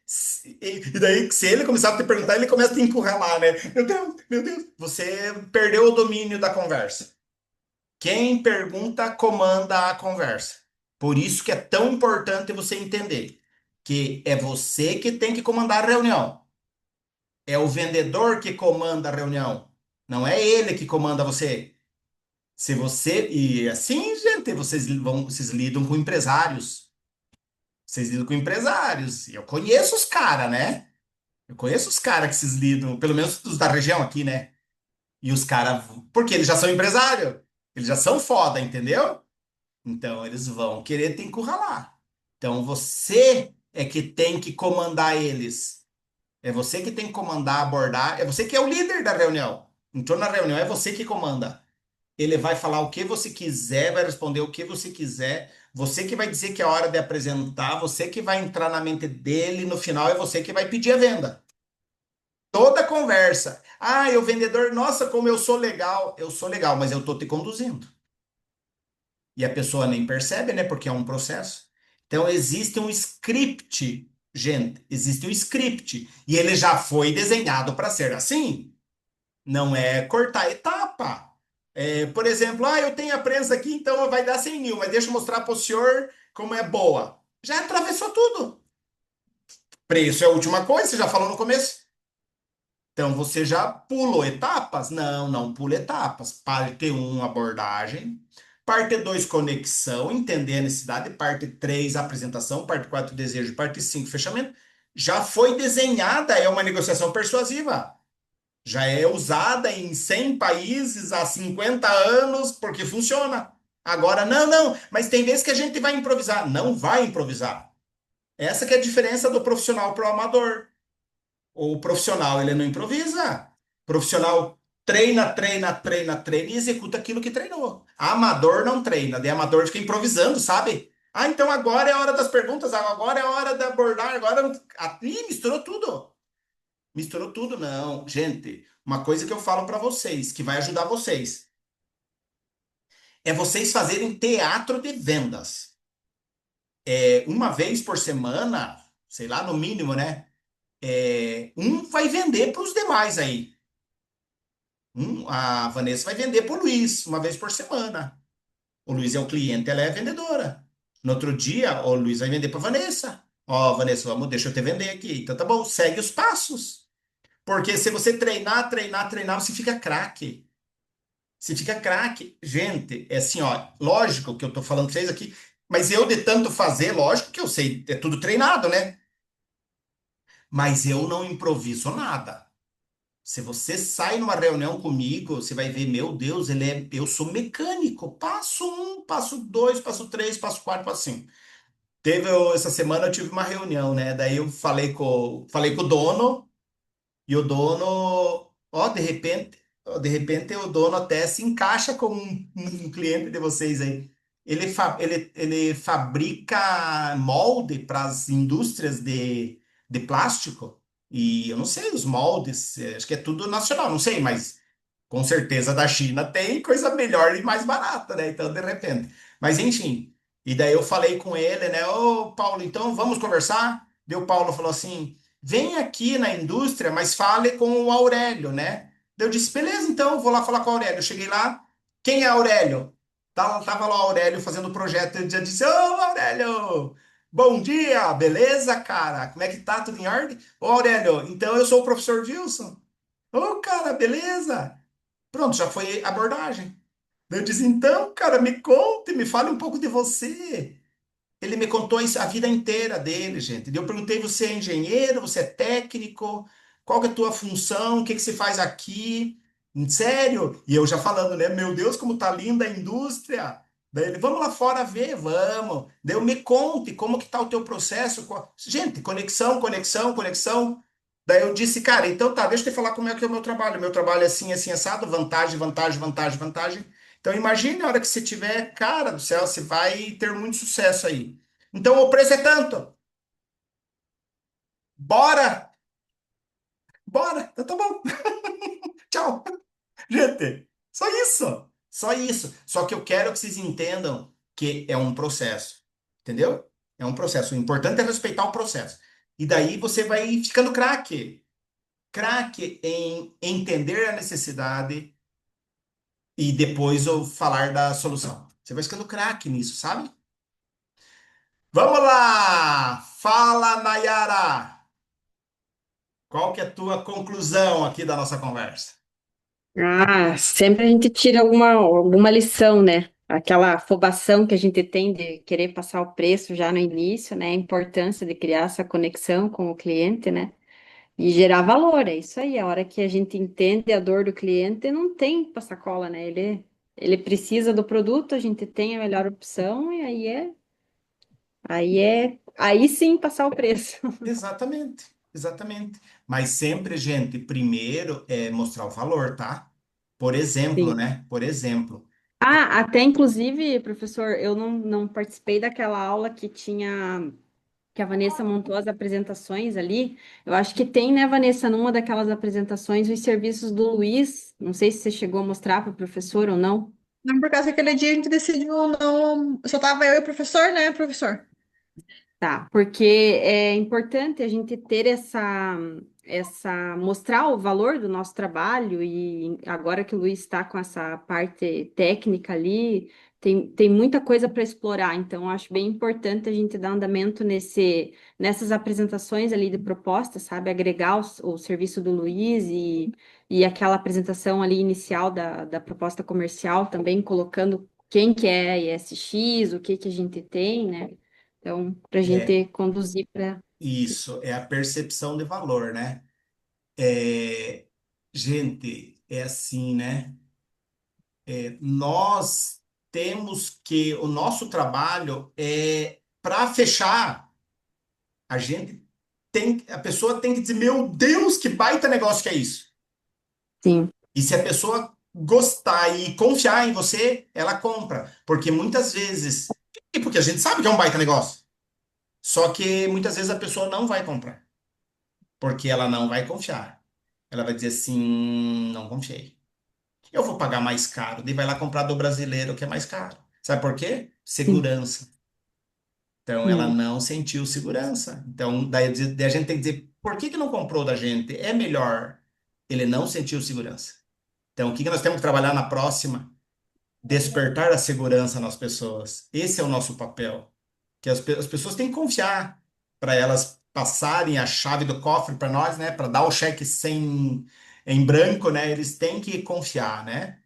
E daí, se ele começar a te perguntar, ele começa a te encurralar, né? Meu Deus, meu Deus. Você perdeu o domínio da conversa. Quem pergunta comanda a conversa. Por isso que é tão importante você entender que é você que tem que comandar a reunião. É o vendedor que comanda a reunião. Não é ele que comanda você. Se você. E assim, gente, vocês lidam com empresários. Vocês lidam com empresários. E eu conheço os caras, né? Eu conheço os caras que vocês lidam, pelo menos os da região aqui, né? E os caras. Porque eles já são empresários. Eles já são foda, entendeu? Então eles vão querer te encurralar. Então você é que tem que comandar eles. É você que tem que comandar, abordar. É você que é o líder da reunião. Entrou na reunião, é você que comanda. Ele vai falar o que você quiser, vai responder o que você quiser. Você que vai dizer que é hora de apresentar, você que vai entrar na mente dele, no final é você que vai pedir a venda. Toda conversa. Ah, o vendedor, nossa, como eu sou legal. Eu sou legal, mas eu tô te conduzindo. E a pessoa nem percebe, né? Porque é um processo. Então existe um script, gente, existe um script. E ele já foi desenhado para ser assim. Não é cortar etapa. É, por exemplo, eu tenho a prensa aqui, então vai dar 100 mil, mas deixa eu mostrar para o senhor como é boa. Já atravessou tudo. Preço é a última coisa, você já falou no começo. Então você já pulou etapas? Não, não pula etapas. Parte um abordagem. Parte 2 conexão, entender a necessidade. Parte 3 apresentação. Parte 4 desejo. Parte 5 fechamento. Já foi desenhada, é uma negociação persuasiva. Já é usada em 100 países há 50 anos porque funciona. Agora, não, não, mas tem vezes que a gente vai improvisar. Não vai improvisar. Essa que é a diferença do profissional para o amador. O profissional, ele não improvisa. O profissional treina, treina, treina, treina e executa aquilo que treinou. Amador não treina, de amador fica improvisando, sabe? Ah, então agora é a hora das perguntas, agora é a hora de abordar, agora. Ih, misturou tudo. Misturou tudo, não. Gente, uma coisa que eu falo para vocês, que vai ajudar vocês, é vocês fazerem teatro de vendas. É, uma vez por semana, sei lá, no mínimo, né? Um vai vender para os demais aí. A Vanessa vai vender para o Luiz uma vez por semana. O Luiz é o cliente, ela é a vendedora. No outro dia, o Luiz vai vender para a Vanessa. Ó, Vanessa, vamos, deixa eu te vender aqui. Então tá bom, segue os passos. Porque se você treinar, treinar, treinar, você fica craque. Você fica craque. Gente, é assim, ó, lógico que eu tô falando pra vocês aqui, mas eu de tanto fazer, lógico que eu sei, é tudo treinado, né? Mas eu não improviso nada. Se você sai numa reunião comigo, você vai ver, meu Deus, eu sou mecânico. Passo um, passo dois, passo três, passo quatro, passo cinco. Essa semana eu tive uma reunião, né? Daí eu falei com o dono e o dono, ó, de repente o dono até se encaixa como um cliente de vocês aí. Ele fabrica molde para as indústrias de plástico. E eu não sei os moldes, acho que é tudo nacional, não sei, mas com certeza da China tem coisa melhor e mais barata, né? Então, de repente. Mas enfim. E daí eu falei com ele, né? Ô, Paulo, então vamos conversar? Daí o Paulo falou assim: vem aqui na indústria, mas fale com o Aurélio, né? Daí eu disse: beleza, então eu vou lá falar com o Aurélio. Eu cheguei lá, quem é Aurélio? Tava lá o Aurélio fazendo o projeto. Eu já disse: ô, Aurélio! Bom dia, beleza, cara? Como é que tá? Tudo em ordem? Ô, Aurélio, então eu sou o professor Wilson. Ô, cara, beleza? Pronto, já foi a abordagem. Eu disse, então, cara, me conte, me fale um pouco de você. Ele me contou isso, a vida inteira dele, gente. Eu perguntei, você é engenheiro, você é técnico? Qual que é a tua função? O que que você faz aqui? Sério? E eu já falando, né? Meu Deus, como tá linda a indústria. Daí ele, vamos lá fora ver, vamos. Daí eu me conte como que tá o teu processo. Gente, conexão, conexão, conexão. Daí eu disse, cara, então tá, deixa eu te falar como é que é o meu trabalho. Meu trabalho é assim, assim, assado, vantagem, vantagem, vantagem, vantagem. Então imagine a hora que você tiver, cara do céu, você vai ter muito sucesso aí. Então o preço é tanto. Bora, bora, então tá bom. Tchau. Gente, só isso. Só isso. Só que eu quero que vocês entendam que é um processo. Entendeu? É um processo. O importante é respeitar o processo. E daí você vai ficando craque. Craque em entender a necessidade e depois eu falar da solução. Você vai ficando craque nisso, sabe? Vamos lá! Fala, Nayara! Qual que é a tua conclusão aqui da nossa conversa?
Ah, sempre a gente tira alguma lição, né? Aquela afobação que a gente tem de querer passar o preço já no início, né? A importância de criar essa conexão com o cliente, né? E gerar valor, é isso aí. A hora que a gente entende a dor do cliente, não tem passacola, né? Ele precisa do produto, a gente tem a melhor opção e aí sim passar o preço.
Exatamente, exatamente. Mas sempre, gente, primeiro é mostrar o valor, tá? Por exemplo,
Sim.
né? Por exemplo.
Ah, até inclusive, professor, eu não participei daquela aula que a Vanessa montou as apresentações ali. Eu acho que tem, né, Vanessa, numa daquelas apresentações, os serviços do Luiz. Não sei se você chegou a mostrar para o professor ou não.
Não, por causa que aquele dia a gente decidiu não. Só tava eu e o professor, né, professor?
Tá, porque é importante a gente ter mostrar o valor do nosso trabalho e agora que o Luiz está com essa parte técnica ali, tem muita coisa para explorar, então eu acho bem importante a gente dar andamento nessas apresentações ali de propostas, sabe? Agregar o serviço do Luiz e aquela apresentação ali inicial da proposta comercial também, colocando quem que é a ESX, o que que a gente tem, né? Então, para a
É
gente conduzir para.
isso, é a percepção de valor, né? É, gente, é assim, né? Nós temos que o nosso trabalho é para fechar, a pessoa tem que dizer, meu Deus, que baita negócio que é isso.
Sim,
E se a pessoa gostar e confiar em você, ela compra. Porque muitas vezes, e porque a gente sabe que é um baita negócio, só que muitas vezes a pessoa não vai comprar, porque ela não vai confiar. Ela vai dizer assim, não confiei. Eu vou pagar mais caro, daí vai lá comprar do brasileiro que é mais caro. Sabe por quê?
sim,
Segurança. Então ela
sim.
não sentiu segurança. Então daí a gente tem que dizer, por que que não comprou da gente? É melhor ele não sentiu segurança. Então o que que nós temos que trabalhar na próxima? Despertar a segurança nas pessoas. Esse é o nosso papel. Que as pessoas têm que confiar para elas passarem a chave do cofre para nós, né? Para dar o cheque sem em branco, né? Eles têm que confiar, né?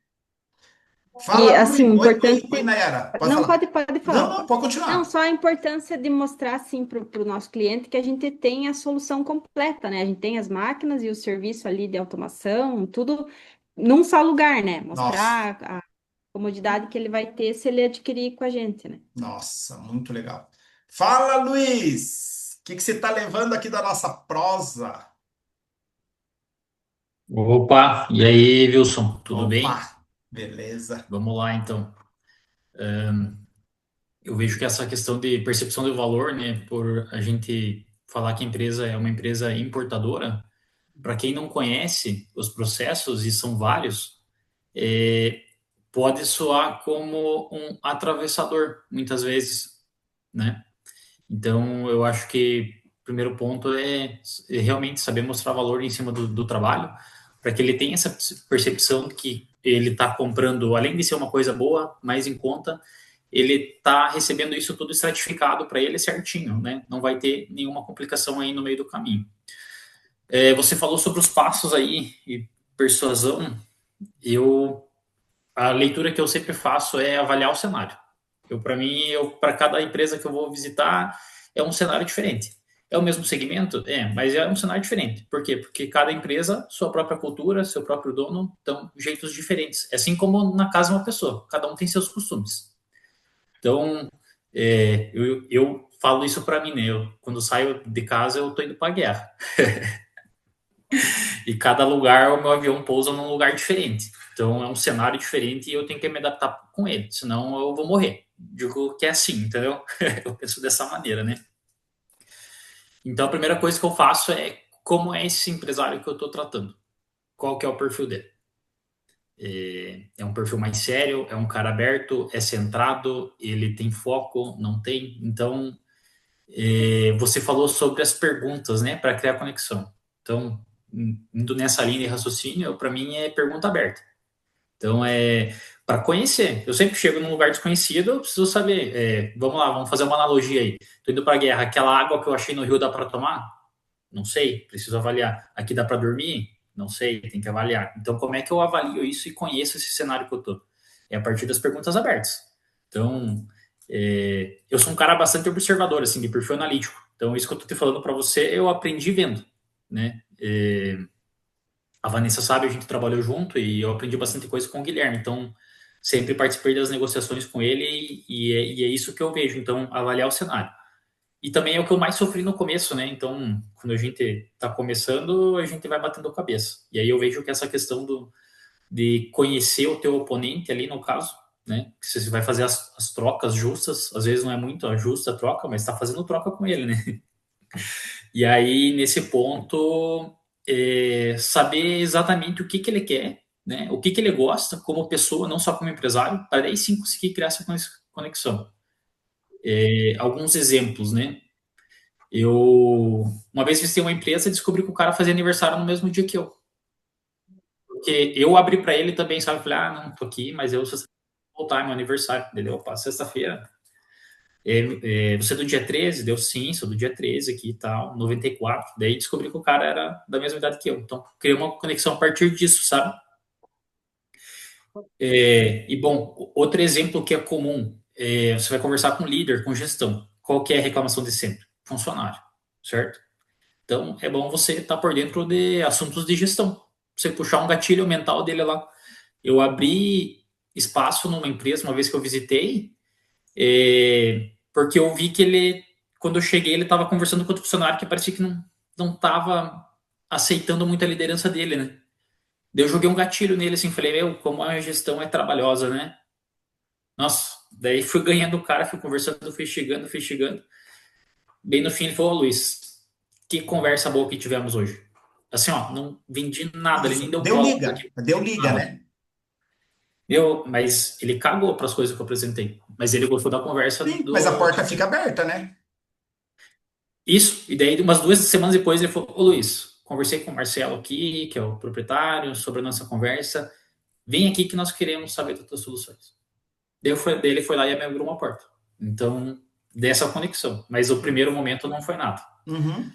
E,
Fala,
assim,
Luiz. Oi, oi, oi,
importante.
Nayara. Pode
Não,
falar.
pode
Não,
falar.
não, pode
Não,
continuar.
só a importância de mostrar, assim, para o nosso cliente que a gente tem a solução completa, né? A gente tem as máquinas e o serviço ali de automação, tudo num só lugar, né?
Nossa,
Mostrar a comodidade que ele vai ter se ele adquirir com a gente, né?
nossa, muito legal. Fala, Luiz. O que que você está levando aqui da nossa prosa?
Opa, e aí, Wilson, tudo bem?
Opa, beleza.
Vamos lá, então. Eu vejo que essa questão de percepção de valor, né, por a gente falar que a empresa é uma empresa importadora, para quem não conhece os processos, e são vários, é, pode soar como um atravessador, muitas vezes, né? Então, eu acho que o primeiro ponto é realmente saber mostrar valor em cima do trabalho, para que ele tenha essa percepção que ele está comprando, além de ser uma coisa boa, mais em conta, ele está recebendo isso tudo estratificado para ele certinho, né? Não vai ter nenhuma complicação aí no meio do caminho. Você falou sobre os passos aí e persuasão. Eu a leitura que eu sempre faço é avaliar o cenário. Para mim, para cada empresa que eu vou visitar, é um cenário diferente. É o mesmo segmento? É, mas é um cenário diferente. Por quê? Porque cada empresa, sua própria cultura, seu próprio dono, então, jeitos diferentes. É assim como na casa de uma pessoa, cada um tem seus costumes. Então, eu falo isso para mim, né? Quando saio de casa, eu tô indo para guerra. E cada lugar, o meu avião pousa num lugar diferente. Então, é um cenário diferente e eu tenho que me adaptar com ele, senão eu vou morrer. Digo que é assim, entendeu? Eu penso dessa maneira, né? Então, a primeira coisa que eu faço é como é esse empresário que eu estou tratando. Qual que é o perfil dele? É um perfil mais sério? É um cara aberto? É centrado? Ele tem foco? Não tem? Então, você falou sobre as perguntas, né, para criar conexão. Então, indo nessa linha de raciocínio, para mim é pergunta aberta. Então, é para conhecer. Eu sempre chego num lugar desconhecido, eu preciso saber. Vamos lá, vamos fazer uma analogia aí. Estou indo para a guerra. Aquela água que eu achei no rio dá para tomar? Não sei, preciso avaliar. Aqui dá para dormir? Não sei, tem que avaliar. Então, como é que eu avalio isso e conheço esse cenário que eu tô? É a partir das perguntas abertas. Então, eu sou um cara bastante observador, assim, de perfil analítico. Então, isso que eu tô te falando para você, eu aprendi vendo, né? A Vanessa sabe, a gente trabalhou junto e eu aprendi bastante coisa com o Guilherme. Então, sempre participei das negociações com ele e é isso que eu vejo. Então, avaliar o cenário. E também é o que eu mais sofri no começo, né? Então, quando a gente está começando, a gente vai batendo a cabeça. E aí eu vejo que essa questão de conhecer o teu oponente ali, no caso, né? Que você vai fazer as trocas justas, às vezes não é muito a justa troca, mas está fazendo troca com ele, né? E aí, nesse ponto, saber exatamente o que, que ele quer, né? O que, que ele gosta como pessoa, não só como empresário, para aí sim conseguir criar essa conexão. Alguns exemplos, né? Eu uma vez visitei uma empresa e descobri que o cara fazia aniversário no mesmo dia que eu. Porque eu abri para ele também, sabe? Falei, não, tô aqui, mas eu só voltar, é meu aniversário. Entendeu? Opa, sexta-feira. Você é do dia 13? Deu sim, sou do dia 13 aqui e tal, 94. Daí descobri que o cara era da mesma idade que eu. Então, criei uma conexão a partir disso, sabe? E bom, outro exemplo que é comum, você vai conversar com líder, com gestão. Qual que é a reclamação de sempre? Funcionário, certo? Então, é bom você estar por dentro de assuntos de gestão. Você puxar um gatilho mental dele lá. Eu abri espaço numa empresa uma vez que eu visitei, porque eu vi que ele, quando eu cheguei, ele estava conversando com outro funcionário que parecia que não estava aceitando muito a liderança dele, né? Daí eu joguei um gatilho nele assim, falei, meu, como a gestão é trabalhosa, né? Nossa, daí fui ganhando o cara, fui conversando, fui chegando, fui chegando. Bem no fim ele falou, Luiz, que conversa boa que tivemos hoje. Assim, ó, não vendi nada, ele nem
Isso.
deu
Deu
bola
liga. Deu liga,
nada.
né?
Mas ele cagou para as coisas que eu apresentei. Mas ele gostou da conversa
Sim, mas a
do.
porta fica aberta, né?
Isso, e daí umas 2 semanas depois ele falou, ô Luiz, conversei com o Marcelo aqui, que é o proprietário, sobre a nossa conversa. Vem aqui que nós queremos saber das tuas soluções. Daí ele foi lá e me abriu uma porta. Então, dessa conexão. Mas o primeiro momento não foi nada.
Uhum.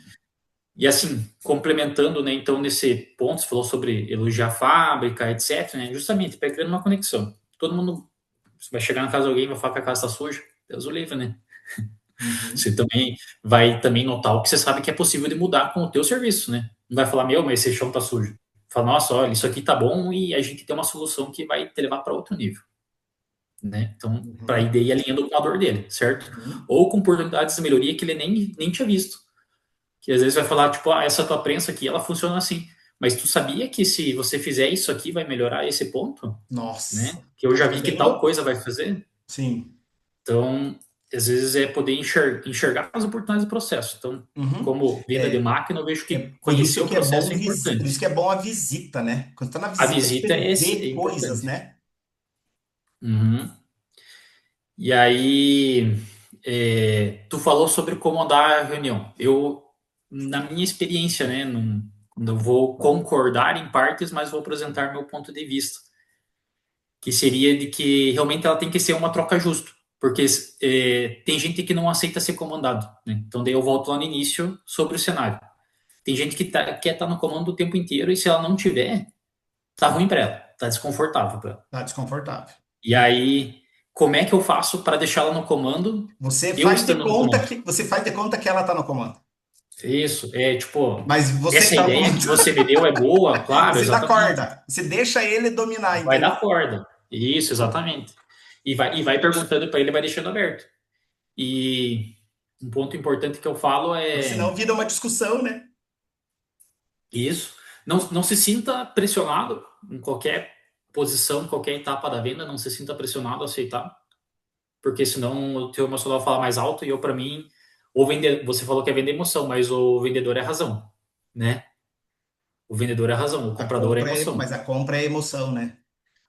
E assim, complementando, né, então, nesse ponto, você falou sobre elogiar a fábrica, etc, né, justamente para criar uma conexão. Todo mundo você vai chegar na casa de alguém e vai falar que a casa está suja. Deus o livre, né?
Uhum.
Você também vai também notar o que você sabe que é possível de mudar com o teu serviço, né? Não vai falar, meu, mas esse chão tá sujo. Fala, nossa, olha, isso aqui tá bom e a gente tem uma solução que vai te levar para outro nível, né? Então, para ir
Uhum.
daí alinhando com a dor dele, certo?
Uhum.
Ou com oportunidades de melhoria que ele nem tinha visto. Que às vezes vai falar, tipo, essa tua prensa aqui, ela funciona assim. Mas tu sabia que se você fizer isso aqui, vai melhorar esse ponto? Né?
Nossa,
Que eu
tá
já vi que tal
fazendo?
coisa vai fazer.
Sim.
Então, às vezes é poder enxergar as oportunidades do processo. Então,
Uhum.
como venda de
É,
máquina, eu vejo
é
que
por
conhecer
isso
o
que é bom
processo é
por
importante.
isso que é bom a visita, né? Quando tá na
A
visita, você
visita é
vê coisas,
importante.
né?
Uhum. E aí, tu falou sobre como andar a reunião. Na minha experiência, né, não vou concordar em partes, mas vou apresentar meu ponto de vista, que seria de que realmente ela tem que ser uma troca justa, porque tem gente que não aceita ser comandado, né? Então daí eu volto lá no início sobre o cenário. Tem gente que quer estar no comando o tempo inteiro e se ela não tiver, tá ruim para ela, tá desconfortável para ela.
Tá desconfortável.
E aí, como é que eu faço para deixar ela no comando, eu estando no comando?
Você faz de conta que ela tá no comando.
Isso, é tipo,
Mas você
essa
tá
ideia que você me deu é boa, claro,
você dá
exatamente.
corda. Você deixa ele dominar,
Vai
entendeu?
dar corda. Isso, exatamente. E vai perguntando para ele, vai deixando aberto. E um ponto importante que eu falo
Porque
é
senão vira uma discussão, né?
isso. Não se sinta pressionado em qualquer posição, qualquer etapa da venda, não se sinta pressionado a aceitar, porque senão o teu emocional fala mais alto e eu, para mim, você falou que é vender emoção, mas o vendedor é razão, né? O vendedor é razão, o comprador é
Mas
emoção.
a compra é emoção, né?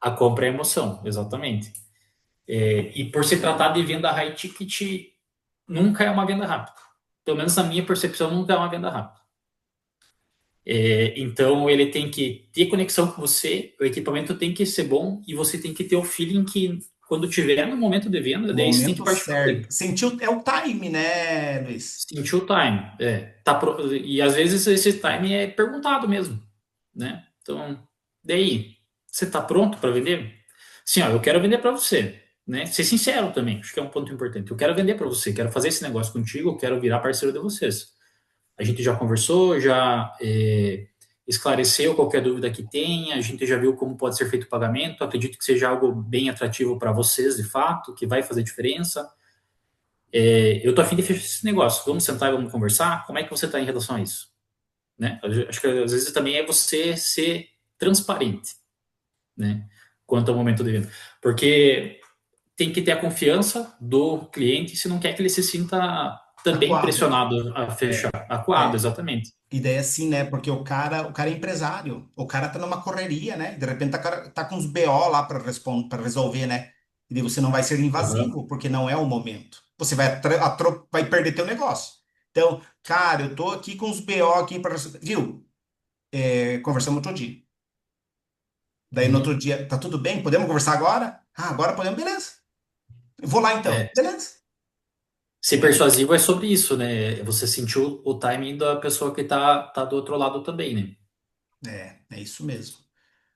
A compra é emoção, exatamente. E por se tratar de venda high ticket, nunca é uma venda rápida. Pelo menos na minha percepção, nunca é uma venda rápida. Então, ele tem que ter conexão com você, o equipamento tem que ser bom e você tem que ter o feeling que, quando tiver no momento de venda, daí você tem que
Momento
partir para
certo.
frente.
Sentiu, é o time, né, Luiz?
Sentir o time. E às vezes esse time é perguntado mesmo, né? Então, daí, você está pronto para vender? Sim, ó, eu quero vender para você, né? Ser sincero também, acho que é um ponto importante. Eu quero vender para você, quero fazer esse negócio contigo, eu quero virar parceiro de vocês. A gente já conversou, já esclareceu qualquer dúvida que tenha, a gente já viu como pode ser feito o pagamento, acredito que seja algo bem atrativo para vocês, de fato, que vai fazer diferença. Eu tô afim de fechar esse negócio, vamos sentar e vamos conversar, como é que você está em relação a isso? Né? Acho que às vezes também é você ser transparente, né? Quanto ao momento de venda. Porque tem que ter a confiança do cliente se não quer que ele se sinta também
Acuado.
pressionado a fechar, acuado,
É.
exatamente.
E daí assim, né? Porque o cara é empresário, o cara tá numa correria, né? De repente tá com uns BO lá para resolver, né? E daí você não vai ser
Uhum.
invasivo, porque não é o momento. Você vai perder teu negócio. Então, cara, eu tô aqui com os BO aqui para, viu? Conversamos outro dia. Daí no outro
Uhum.
dia, tá tudo bem? Podemos conversar agora? Ah, agora podemos, beleza. Eu vou lá então,
É,
beleza.
ser persuasivo é sobre isso, né? Você sentiu o timing da pessoa que tá do outro lado também, né?
É isso mesmo.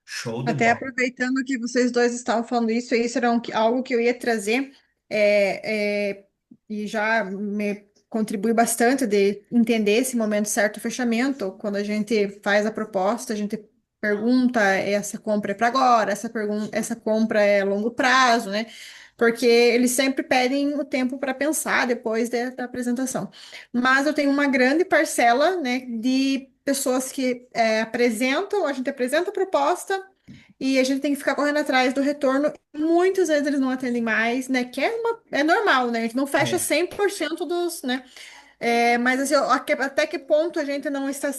Show de
Até
bola.
aproveitando que vocês dois estavam falando isso era algo que eu ia trazer, e já me contribui bastante de entender esse momento certo do fechamento. Quando a gente faz a proposta, a gente pergunta, essa compra é para agora, essa compra é a longo prazo, né? Porque eles sempre pedem o tempo para pensar depois da apresentação. Mas eu tenho uma grande parcela, né, de pessoas que a gente apresenta a proposta, e a gente tem que ficar correndo atrás do retorno. Muitas vezes eles não atendem mais, né? Que é normal, né? A gente não fecha
É.
100% dos, né? Mas assim, até que ponto a gente não está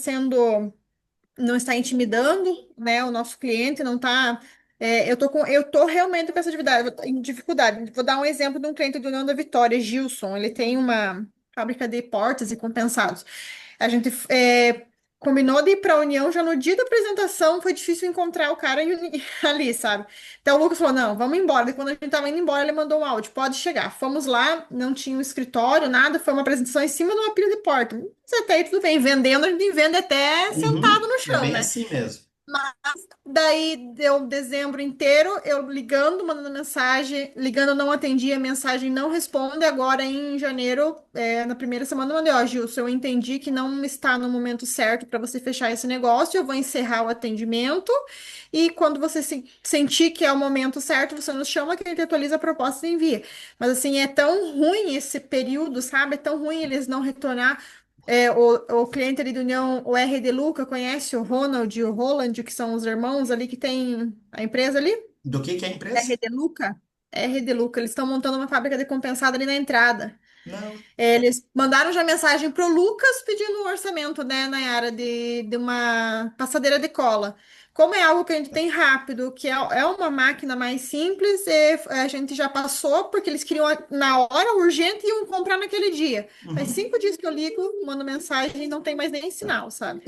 intimidando, né, o nosso cliente, não está. Eu tô realmente com essa em dificuldade. Vou dar um exemplo de um cliente do União da Vitória, Gilson. Ele tem uma fábrica de portas e compensados. A gente combinou de ir para a União, já no dia da apresentação foi difícil encontrar o cara ali, sabe? Então o Lucas falou: não, vamos embora. E quando a gente estava indo embora, ele mandou um áudio: pode chegar. Fomos lá, não tinha um escritório, nada, foi uma apresentação em cima de uma pilha de porta. Mas até aí tudo bem, vendendo, a gente vende até sentado
Uhum.
no
É
chão,
bem
né?
assim mesmo.
Daí deu dezembro inteiro, eu ligando, mandando mensagem, ligando não atendia, mensagem não responde. Agora em janeiro, na primeira semana, eu mandei: ó, Gilson, eu entendi que não está no momento certo para você fechar esse negócio, eu vou encerrar o atendimento e quando você sentir que é o momento certo, você nos chama que a gente atualiza a proposta e envia. Mas assim, é tão ruim esse período, sabe? É tão ruim eles não retornar. O cliente ali do União, o RD Luca, conhece o Ronald e o Roland, que são os irmãos ali que tem a empresa ali?
Do que é a empresa?
RD Luca? RD Luca, eles estão montando uma fábrica de compensado ali na entrada.
Não.
Eles mandaram já mensagem pro Lucas pedindo um orçamento, né, Nayara, de uma passadeira de cola. Como é algo que a gente tem rápido, que é uma máquina mais simples, a gente já passou, porque eles queriam na hora, urgente, e iam comprar naquele dia. Faz
Uhum.
5 dias que eu ligo, mando mensagem e não tem mais nem sinal, sabe?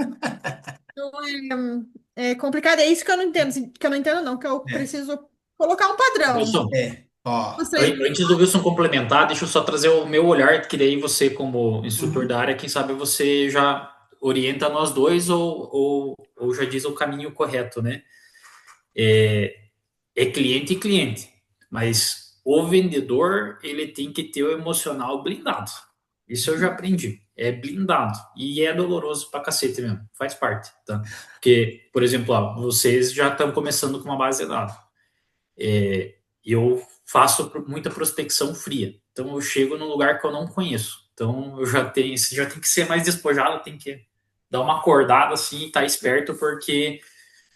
Então é complicado. É isso que eu não entendo, assim, que eu não entendo, não, que eu
É.
preciso colocar um padrão.
Wilson,
Ó.
Vocês
antes do Wilson complementar, deixa eu só trazer o meu olhar, que daí você, como instrutor da
Uhum.
área, quem sabe você já orienta nós dois ou já diz o caminho correto, né? É cliente e cliente, mas o vendedor, ele tem que ter o emocional blindado. Isso eu já aprendi. É blindado. E é doloroso pra cacete mesmo. Faz parte, tá? Porque, por exemplo, ó, vocês já estão começando com uma base de dados. Eu faço muita prospecção fria. Então eu chego num lugar que eu não conheço. Então eu já tenho, você já tem que ser mais despojado, tem que dar uma acordada assim e estar tá esperto, porque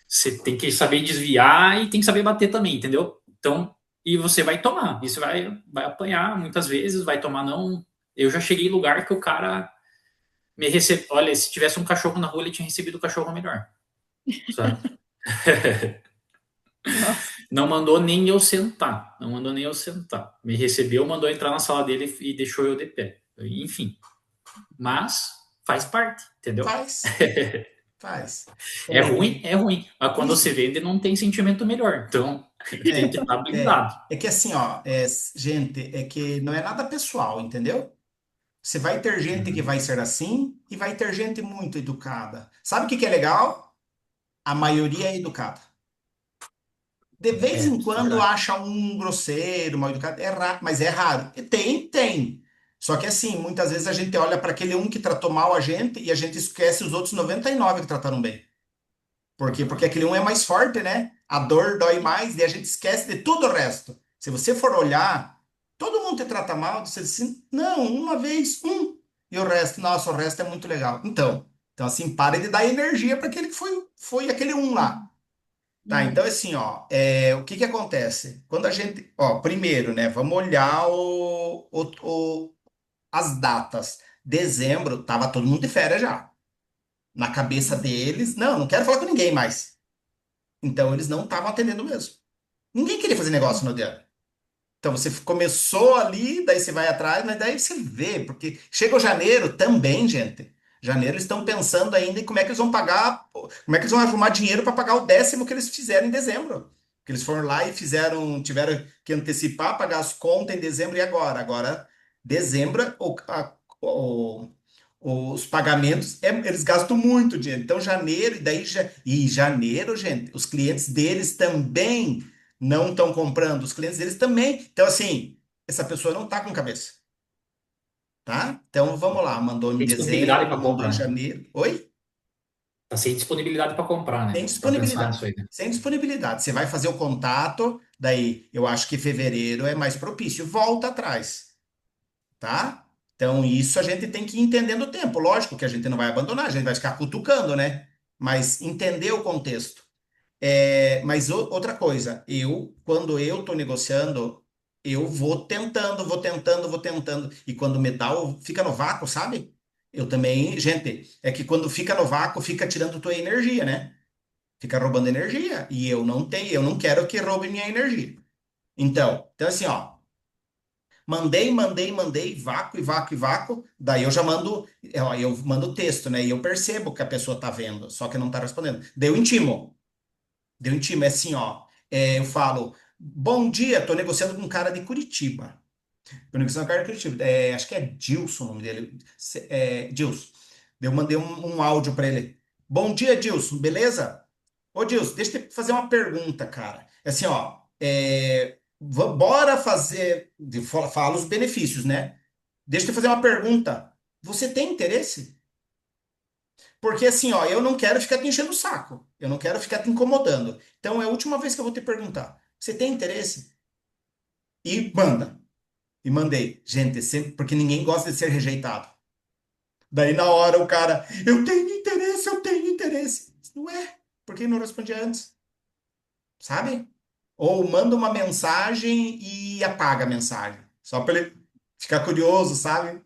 você tem que saber desviar e tem que saber bater também, entendeu? Então, e você vai tomar, e você vai apanhar muitas vezes, vai tomar não. Eu já cheguei em lugar que o cara me recebe. Olha, se tivesse um cachorro na rua, ele tinha recebido o cachorro melhor, sabe?
Nossa.
Não mandou nem eu sentar. Não mandou nem eu sentar. Me recebeu, mandou entrar na sala dele e deixou eu de pé. Enfim. Mas faz parte, entendeu?
Faz, faz.
É ruim, é ruim. Mas quando você
Isso.
vende, não tem sentimento melhor. Então, tem que estar blindado.
É que assim, ó, gente, é que não é nada pessoal, entendeu? Você vai ter gente que
Uhum.
vai ser assim e vai ter gente muito educada. Sabe o que que é legal? A maioria é educada. De vez
É,
em
isso é
quando
verdade.
acha um grosseiro, mal educado, é raro, mas é raro. E tem. Só que assim, muitas vezes a gente olha para aquele um que tratou mal a gente e a gente esquece os outros 99 que trataram bem. Por quê? Porque aquele um é mais forte, né? A dor dói mais e a gente esquece de tudo o resto. Se você for olhar, todo mundo te trata mal, você diz assim, não, uma vez, um. E o resto, nossa, o resto é muito legal. Então assim, pare de dar energia para aquele que foi aquele um lá. Tá, então
Uhum.
assim, ó, o que que acontece? Quando a gente, ó, primeiro, né, vamos olhar as datas. Dezembro, tava todo mundo de férias já. Na cabeça deles, não quero falar com ninguém mais. Então eles não estavam atendendo mesmo. Ninguém queria fazer negócio no dia. Então você começou ali, daí você vai atrás, mas daí você vê, porque chega o janeiro também, gente. Janeiro eles estão pensando ainda em como é que eles vão pagar, como é que eles vão arrumar dinheiro para pagar o décimo que eles fizeram em dezembro. Que eles foram lá e tiveram que antecipar, pagar as contas em dezembro e agora. Agora, dezembro, o- os pagamentos, eles gastam muito dinheiro. Então, janeiro, e janeiro, gente, os clientes deles também não estão comprando, os clientes deles também. Então, assim, essa pessoa não está com cabeça, tá? Então, vamos lá, mandou em
Tem disponibilidade
dezembro,
para
mandou em
compra, né?
janeiro. Oi?
Tá sem disponibilidade para comprar,
Sem
né? Para pensar
disponibilidade.
nisso aí, né?
Sem disponibilidade. Você vai fazer o contato, daí eu acho que fevereiro é mais propício. Volta atrás, tá? Então, isso a gente tem que ir entendendo o tempo. Lógico que a gente não vai abandonar, a gente vai ficar cutucando, né? Mas entender o contexto. Mas outra coisa, quando eu estou negociando, eu vou tentando, vou tentando, vou tentando. E quando me dá, fica no vácuo, sabe? Eu também, gente, é que quando fica no vácuo, fica tirando tua energia, né? Fica roubando energia. E eu não quero que roube minha energia. Então assim, ó, mandei, vácuo e vácuo e vácuo. Daí eu já mando, eu mando texto, né? E eu percebo que a pessoa tá vendo, só que não tá respondendo. Daí eu intimo. Deu em time, é assim, ó. Eu falo, bom dia, tô negociando com um cara de Curitiba. Tô negociando com um cara de Curitiba. Acho que é Dilson o nome dele. Dilson. Eu mandei um áudio para ele. Bom dia, Dilson, beleza? Ô, Dilson, deixa eu te fazer uma pergunta, cara. É assim, ó. Bora fazer. Fala os benefícios, né? Deixa eu te fazer uma pergunta. Você tem interesse? Porque assim, ó, eu não quero ficar te enchendo o saco. Eu não quero ficar te incomodando. Então é a última vez que eu vou te perguntar. Você tem interesse? E manda. E mandei. Gente, sempre, porque ninguém gosta de ser rejeitado. Daí na hora o cara, eu tenho interesse, eu tenho interesse. Não é? Por que não respondi antes? Sabe? Ou manda uma mensagem e apaga a mensagem. Só para ele ficar curioso, sabe?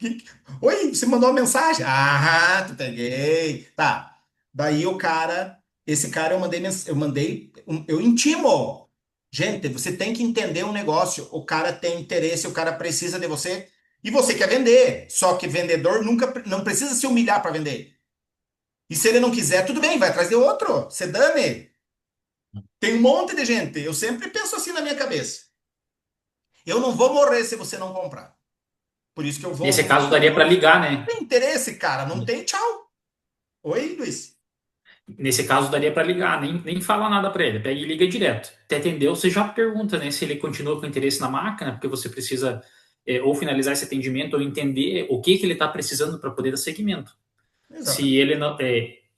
Oi, você mandou uma mensagem? Ah, tu peguei. Tá. Daí esse cara eu intimo. Gente, você tem que entender um negócio. O cara tem interesse, o cara precisa de você e você quer vender. Só que vendedor nunca não precisa se humilhar para vender. E se ele não quiser, tudo bem, vai atrás de outro. Se dane. Tem um monte de gente. Eu sempre penso assim na minha cabeça. Eu não vou morrer se você não comprar. Por isso que eu vou
Nesse
vender
caso,
para
daria para
você.
ligar, né?
Tem interesse, cara? Não tem? Tchau. Oi, Luiz.
Nesse caso, daria para ligar, nem falar nada para ele. Pega e liga direto. Até entendeu? Você já pergunta, né, se ele continua com interesse na máquina, porque você precisa ou finalizar esse atendimento, ou entender o que ele está precisando para poder dar seguimento. Se
Exatamente.
ele não,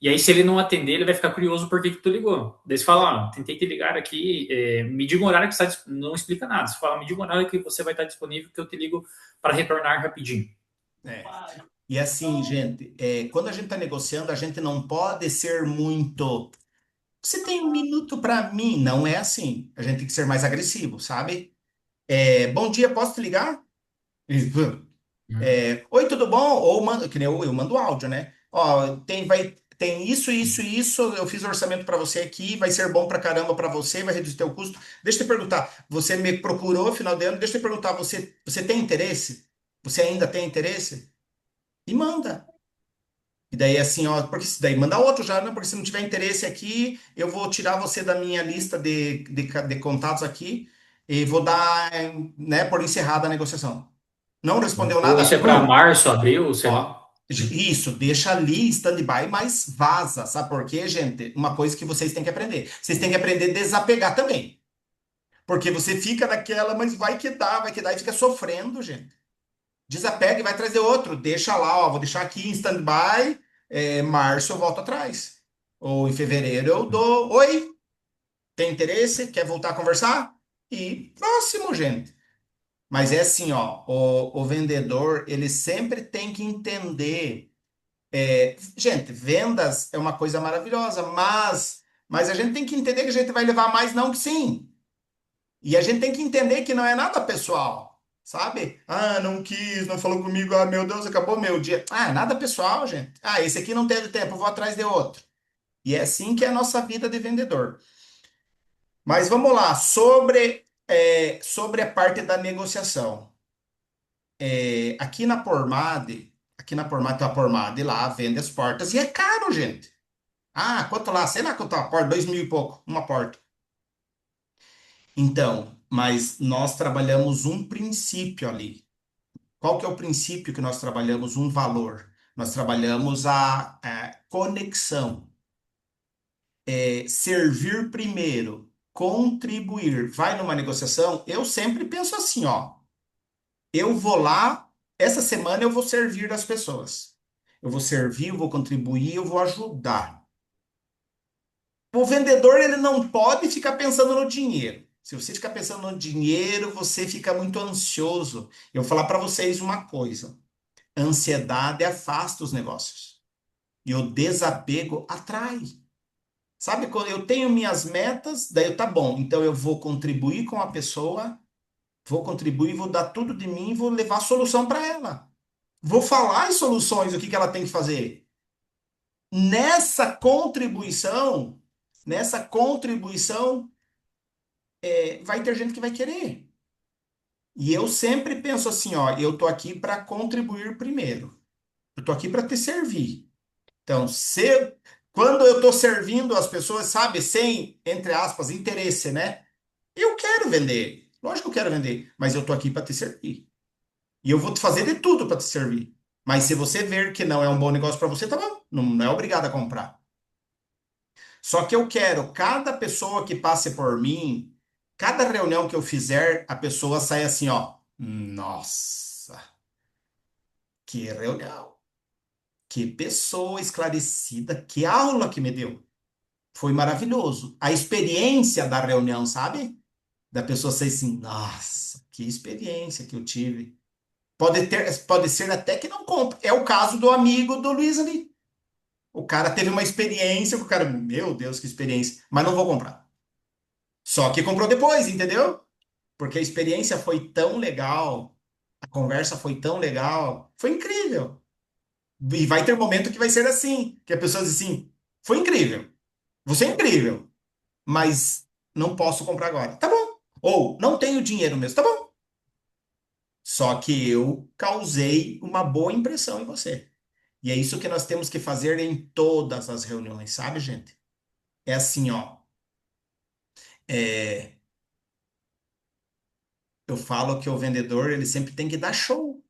e aí, se ele não atender, ele vai ficar curioso por que tu ligou. Daí você fala, tentei te ligar aqui, me diga um horário que você está, não explica nada. Você fala, me diga um horário que você vai estar disponível que eu te ligo para retornar rapidinho.
É. E assim, gente, quando a gente está negociando, a gente não pode ser muito. Você tem um minuto para mim? Não é assim. A gente tem que ser mais agressivo, sabe? Bom dia, posso te ligar?
Uhum.
Oi, tudo bom? Ou mando, que nem eu mando áudio, né? Ó, tem isso, isso, isso. Eu fiz o orçamento para você aqui, vai ser bom pra caramba para você, vai reduzir teu custo. Deixa eu te perguntar, você me procurou no final de ano, deixa eu te perguntar, você tem interesse? Você ainda tem interesse? E manda. E daí assim, ó, porque daí manda outro já, não, porque se não tiver interesse aqui, eu vou tirar você da minha lista de contatos aqui e vou dar, né, por encerrada a negociação. Não respondeu
Ou
nada?
isso é para março, abril, sei
Ó,
lá.
isso, deixa ali em stand-by, mas vaza. Sabe por quê, gente? Uma coisa que vocês têm que aprender. Vocês têm que aprender a desapegar também. Porque você fica naquela, mas vai que dá, e fica sofrendo, gente. Desapega e vai trazer outro. Deixa lá, ó, vou deixar aqui em stand-by. Março eu volto atrás. Ou em fevereiro eu dou. Oi, tem interesse? Quer voltar a conversar? E próximo, gente. Mas é assim, ó, o vendedor, ele sempre tem que entender. Gente, vendas é uma coisa maravilhosa, mas a gente tem que entender que a gente vai levar mais não que sim. E a gente tem que entender que não é nada pessoal, sabe? Ah, não quis, não falou comigo, ah, meu Deus, acabou meu dia. Ah, é nada pessoal, gente. Ah, esse aqui não teve tempo, eu vou atrás de outro. E é assim que é a nossa vida de vendedor. Mas vamos lá, sobre a parte da negociação. Aqui na Pormade tem a Pormade lá, vende as portas, e é caro, gente. Ah, quanto lá? Sei lá quanto tá a porta, 2.000 e pouco, uma porta. Então, mas nós trabalhamos um princípio ali. Qual que é o princípio que nós trabalhamos? Um valor. Nós trabalhamos a conexão. Servir primeiro, contribuir. Vai numa negociação, eu sempre penso assim, ó. Eu vou lá, essa semana eu vou servir as pessoas. Eu vou servir, eu vou contribuir, eu vou ajudar. O vendedor, ele não pode ficar pensando no dinheiro. Se você ficar pensando no dinheiro, você fica muito ansioso. Eu vou falar para vocês uma coisa: ansiedade afasta os negócios e o desapego atrai. Sabe, quando eu tenho minhas metas, daí tá bom, então eu vou contribuir com a pessoa, vou contribuir, vou dar tudo de mim, vou levar solução para ela. Vou falar em soluções, o que que ela tem que fazer. Nessa contribuição, nessa contribuição, vai ter gente que vai querer. E eu sempre penso assim, ó, eu tô aqui para contribuir primeiro. Eu tô aqui para te servir. Então, quando eu tô servindo as pessoas, sabe, sem, entre aspas, interesse, né? Eu quero vender. Lógico que eu quero vender, mas eu tô aqui para te servir. E eu vou te fazer de tudo para te servir. Mas se você ver que não é um bom negócio para você, tá bom. Não é obrigado a comprar. Só que eu quero cada pessoa que passe por mim, cada reunião que eu fizer, a pessoa sai assim, ó. Nossa, que reunião. Que pessoa esclarecida, que aula que me deu. Foi maravilhoso. A experiência da reunião, sabe? Da pessoa ser assim, nossa, que experiência que eu tive. Pode ser até que não compre. É o caso do amigo do Luiz ali. O cara teve uma experiência, o cara, meu Deus, que experiência, mas não vou comprar. Só que comprou depois, entendeu? Porque a experiência foi tão legal, a conversa foi tão legal, foi incrível. E vai ter momento que vai ser assim, que a pessoa diz assim, foi incrível, você é incrível, mas não posso comprar agora. Tá bom. Ou não tenho dinheiro mesmo, tá bom. Só que eu causei uma boa impressão em você. E é isso que nós temos que fazer em todas as reuniões, sabe, gente? É assim, ó. é, eu falo que o vendedor, ele sempre tem que dar show.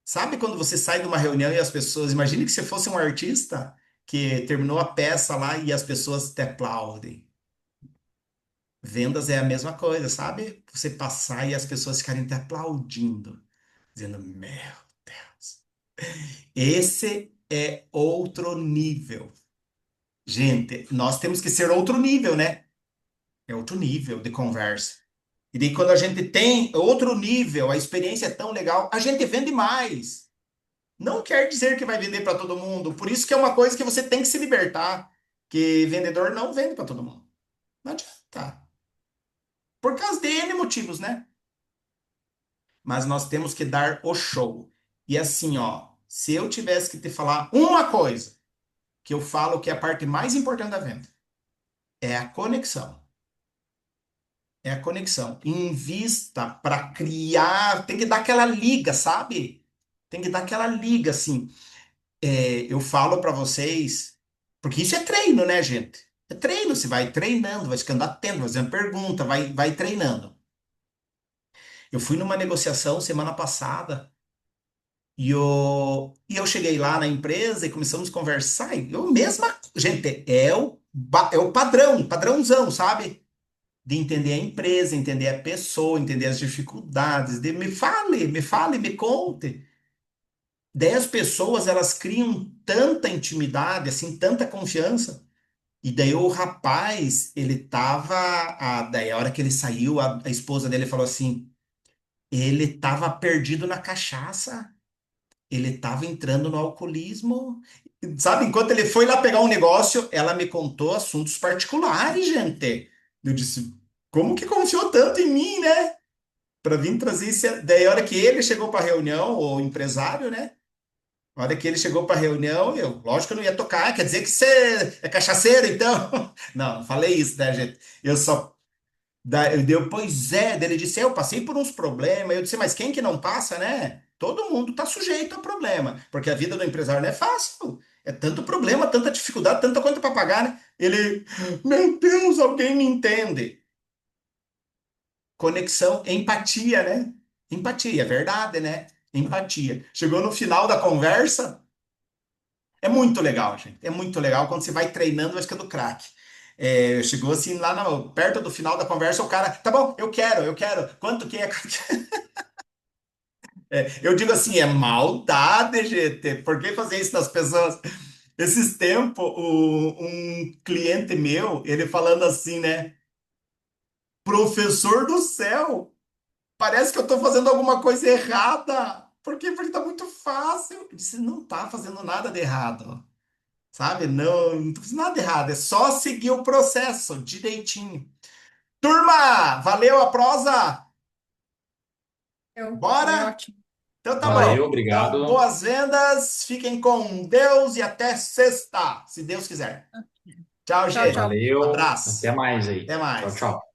Sabe quando você sai de uma reunião e as pessoas, imagine que você fosse um artista que terminou a peça lá e as pessoas te aplaudem. Vendas é a mesma coisa, sabe? Você passar e as pessoas ficarem te aplaudindo, dizendo, meu Deus, esse é outro nível. Gente, nós temos que ser outro nível, né? É outro nível de conversa. E daí, quando a gente tem outro nível, a experiência é tão legal, a gente vende mais. Não quer dizer que vai vender para todo mundo. Por isso que é uma coisa que você tem que se libertar. Que vendedor não vende para todo mundo. Não adianta. Por causa de N motivos, né? Mas nós temos que dar o show. E assim, ó, se eu tivesse que te falar uma coisa, que eu falo que é a parte mais importante da venda, é a conexão. É a conexão. Invista para criar, tem que dar aquela liga, sabe? Tem que dar aquela liga, assim. Eu falo para vocês, porque isso é treino, né, gente? É treino, você vai treinando, vai ficando atento, vai fazendo pergunta, vai treinando. Eu fui numa negociação semana passada e eu cheguei lá na empresa e começamos a conversar. E eu mesma, gente, é o padrão, padrãozão, sabe? De entender a empresa, entender a pessoa, entender as dificuldades, de me fale, me conte. 10 pessoas, elas criam tanta intimidade, assim, tanta confiança. E daí o rapaz, ele tava, daí a hora que ele saiu, a esposa dele falou assim, ele tava perdido na cachaça, ele tava entrando no alcoolismo. Sabe, enquanto ele foi lá pegar um negócio, ela me contou assuntos particulares, gente. Eu disse, como que confiou tanto em mim, né? Para vir trazer isso. Daí a hora que ele chegou para a reunião, o empresário, né? Na hora que ele chegou para a reunião, eu, lógico que eu não ia tocar. Quer dizer que você é cachaceiro, então? Não, não falei isso, né, gente? Eu só. Pois é, daí ele disse, eu passei por uns problemas. Eu disse, mas quem que não passa, né? Todo mundo está sujeito a problema, porque a vida do empresário não é fácil. É tanto problema, tanta dificuldade, tanta conta para pagar, né? Ele, meu Deus, alguém me entende. Conexão, empatia, né? Empatia, é verdade, né? Empatia. Chegou no final da conversa. É muito legal, gente. É muito legal quando você vai treinando, vai ficando craque. Chegou assim lá perto do final da conversa, o cara, tá bom, eu quero. Quanto que é? Eu digo assim, é maldade, gente. Por que fazer isso nas pessoas? Esses tempos, um cliente meu, ele falando assim, né? Professor do céu, parece que eu tô fazendo alguma coisa errada. Por quê? Porque tá muito fácil. Eu disse, não tá fazendo nada de errado. Sabe? Não, não tô fazendo nada errado, é só seguir o processo direitinho. Turma, valeu a prosa?
Foi
Bora?
ótimo.
Então tá
Bora.
bom.
Valeu,
Então,
obrigado.
boas vendas, fiquem com Deus e até sexta, se Deus quiser. Tchau,
Tchau,
gente.
tchau.
Um
Valeu. Até
abraço.
mais aí.
Até
Tchau,
mais.
tchau.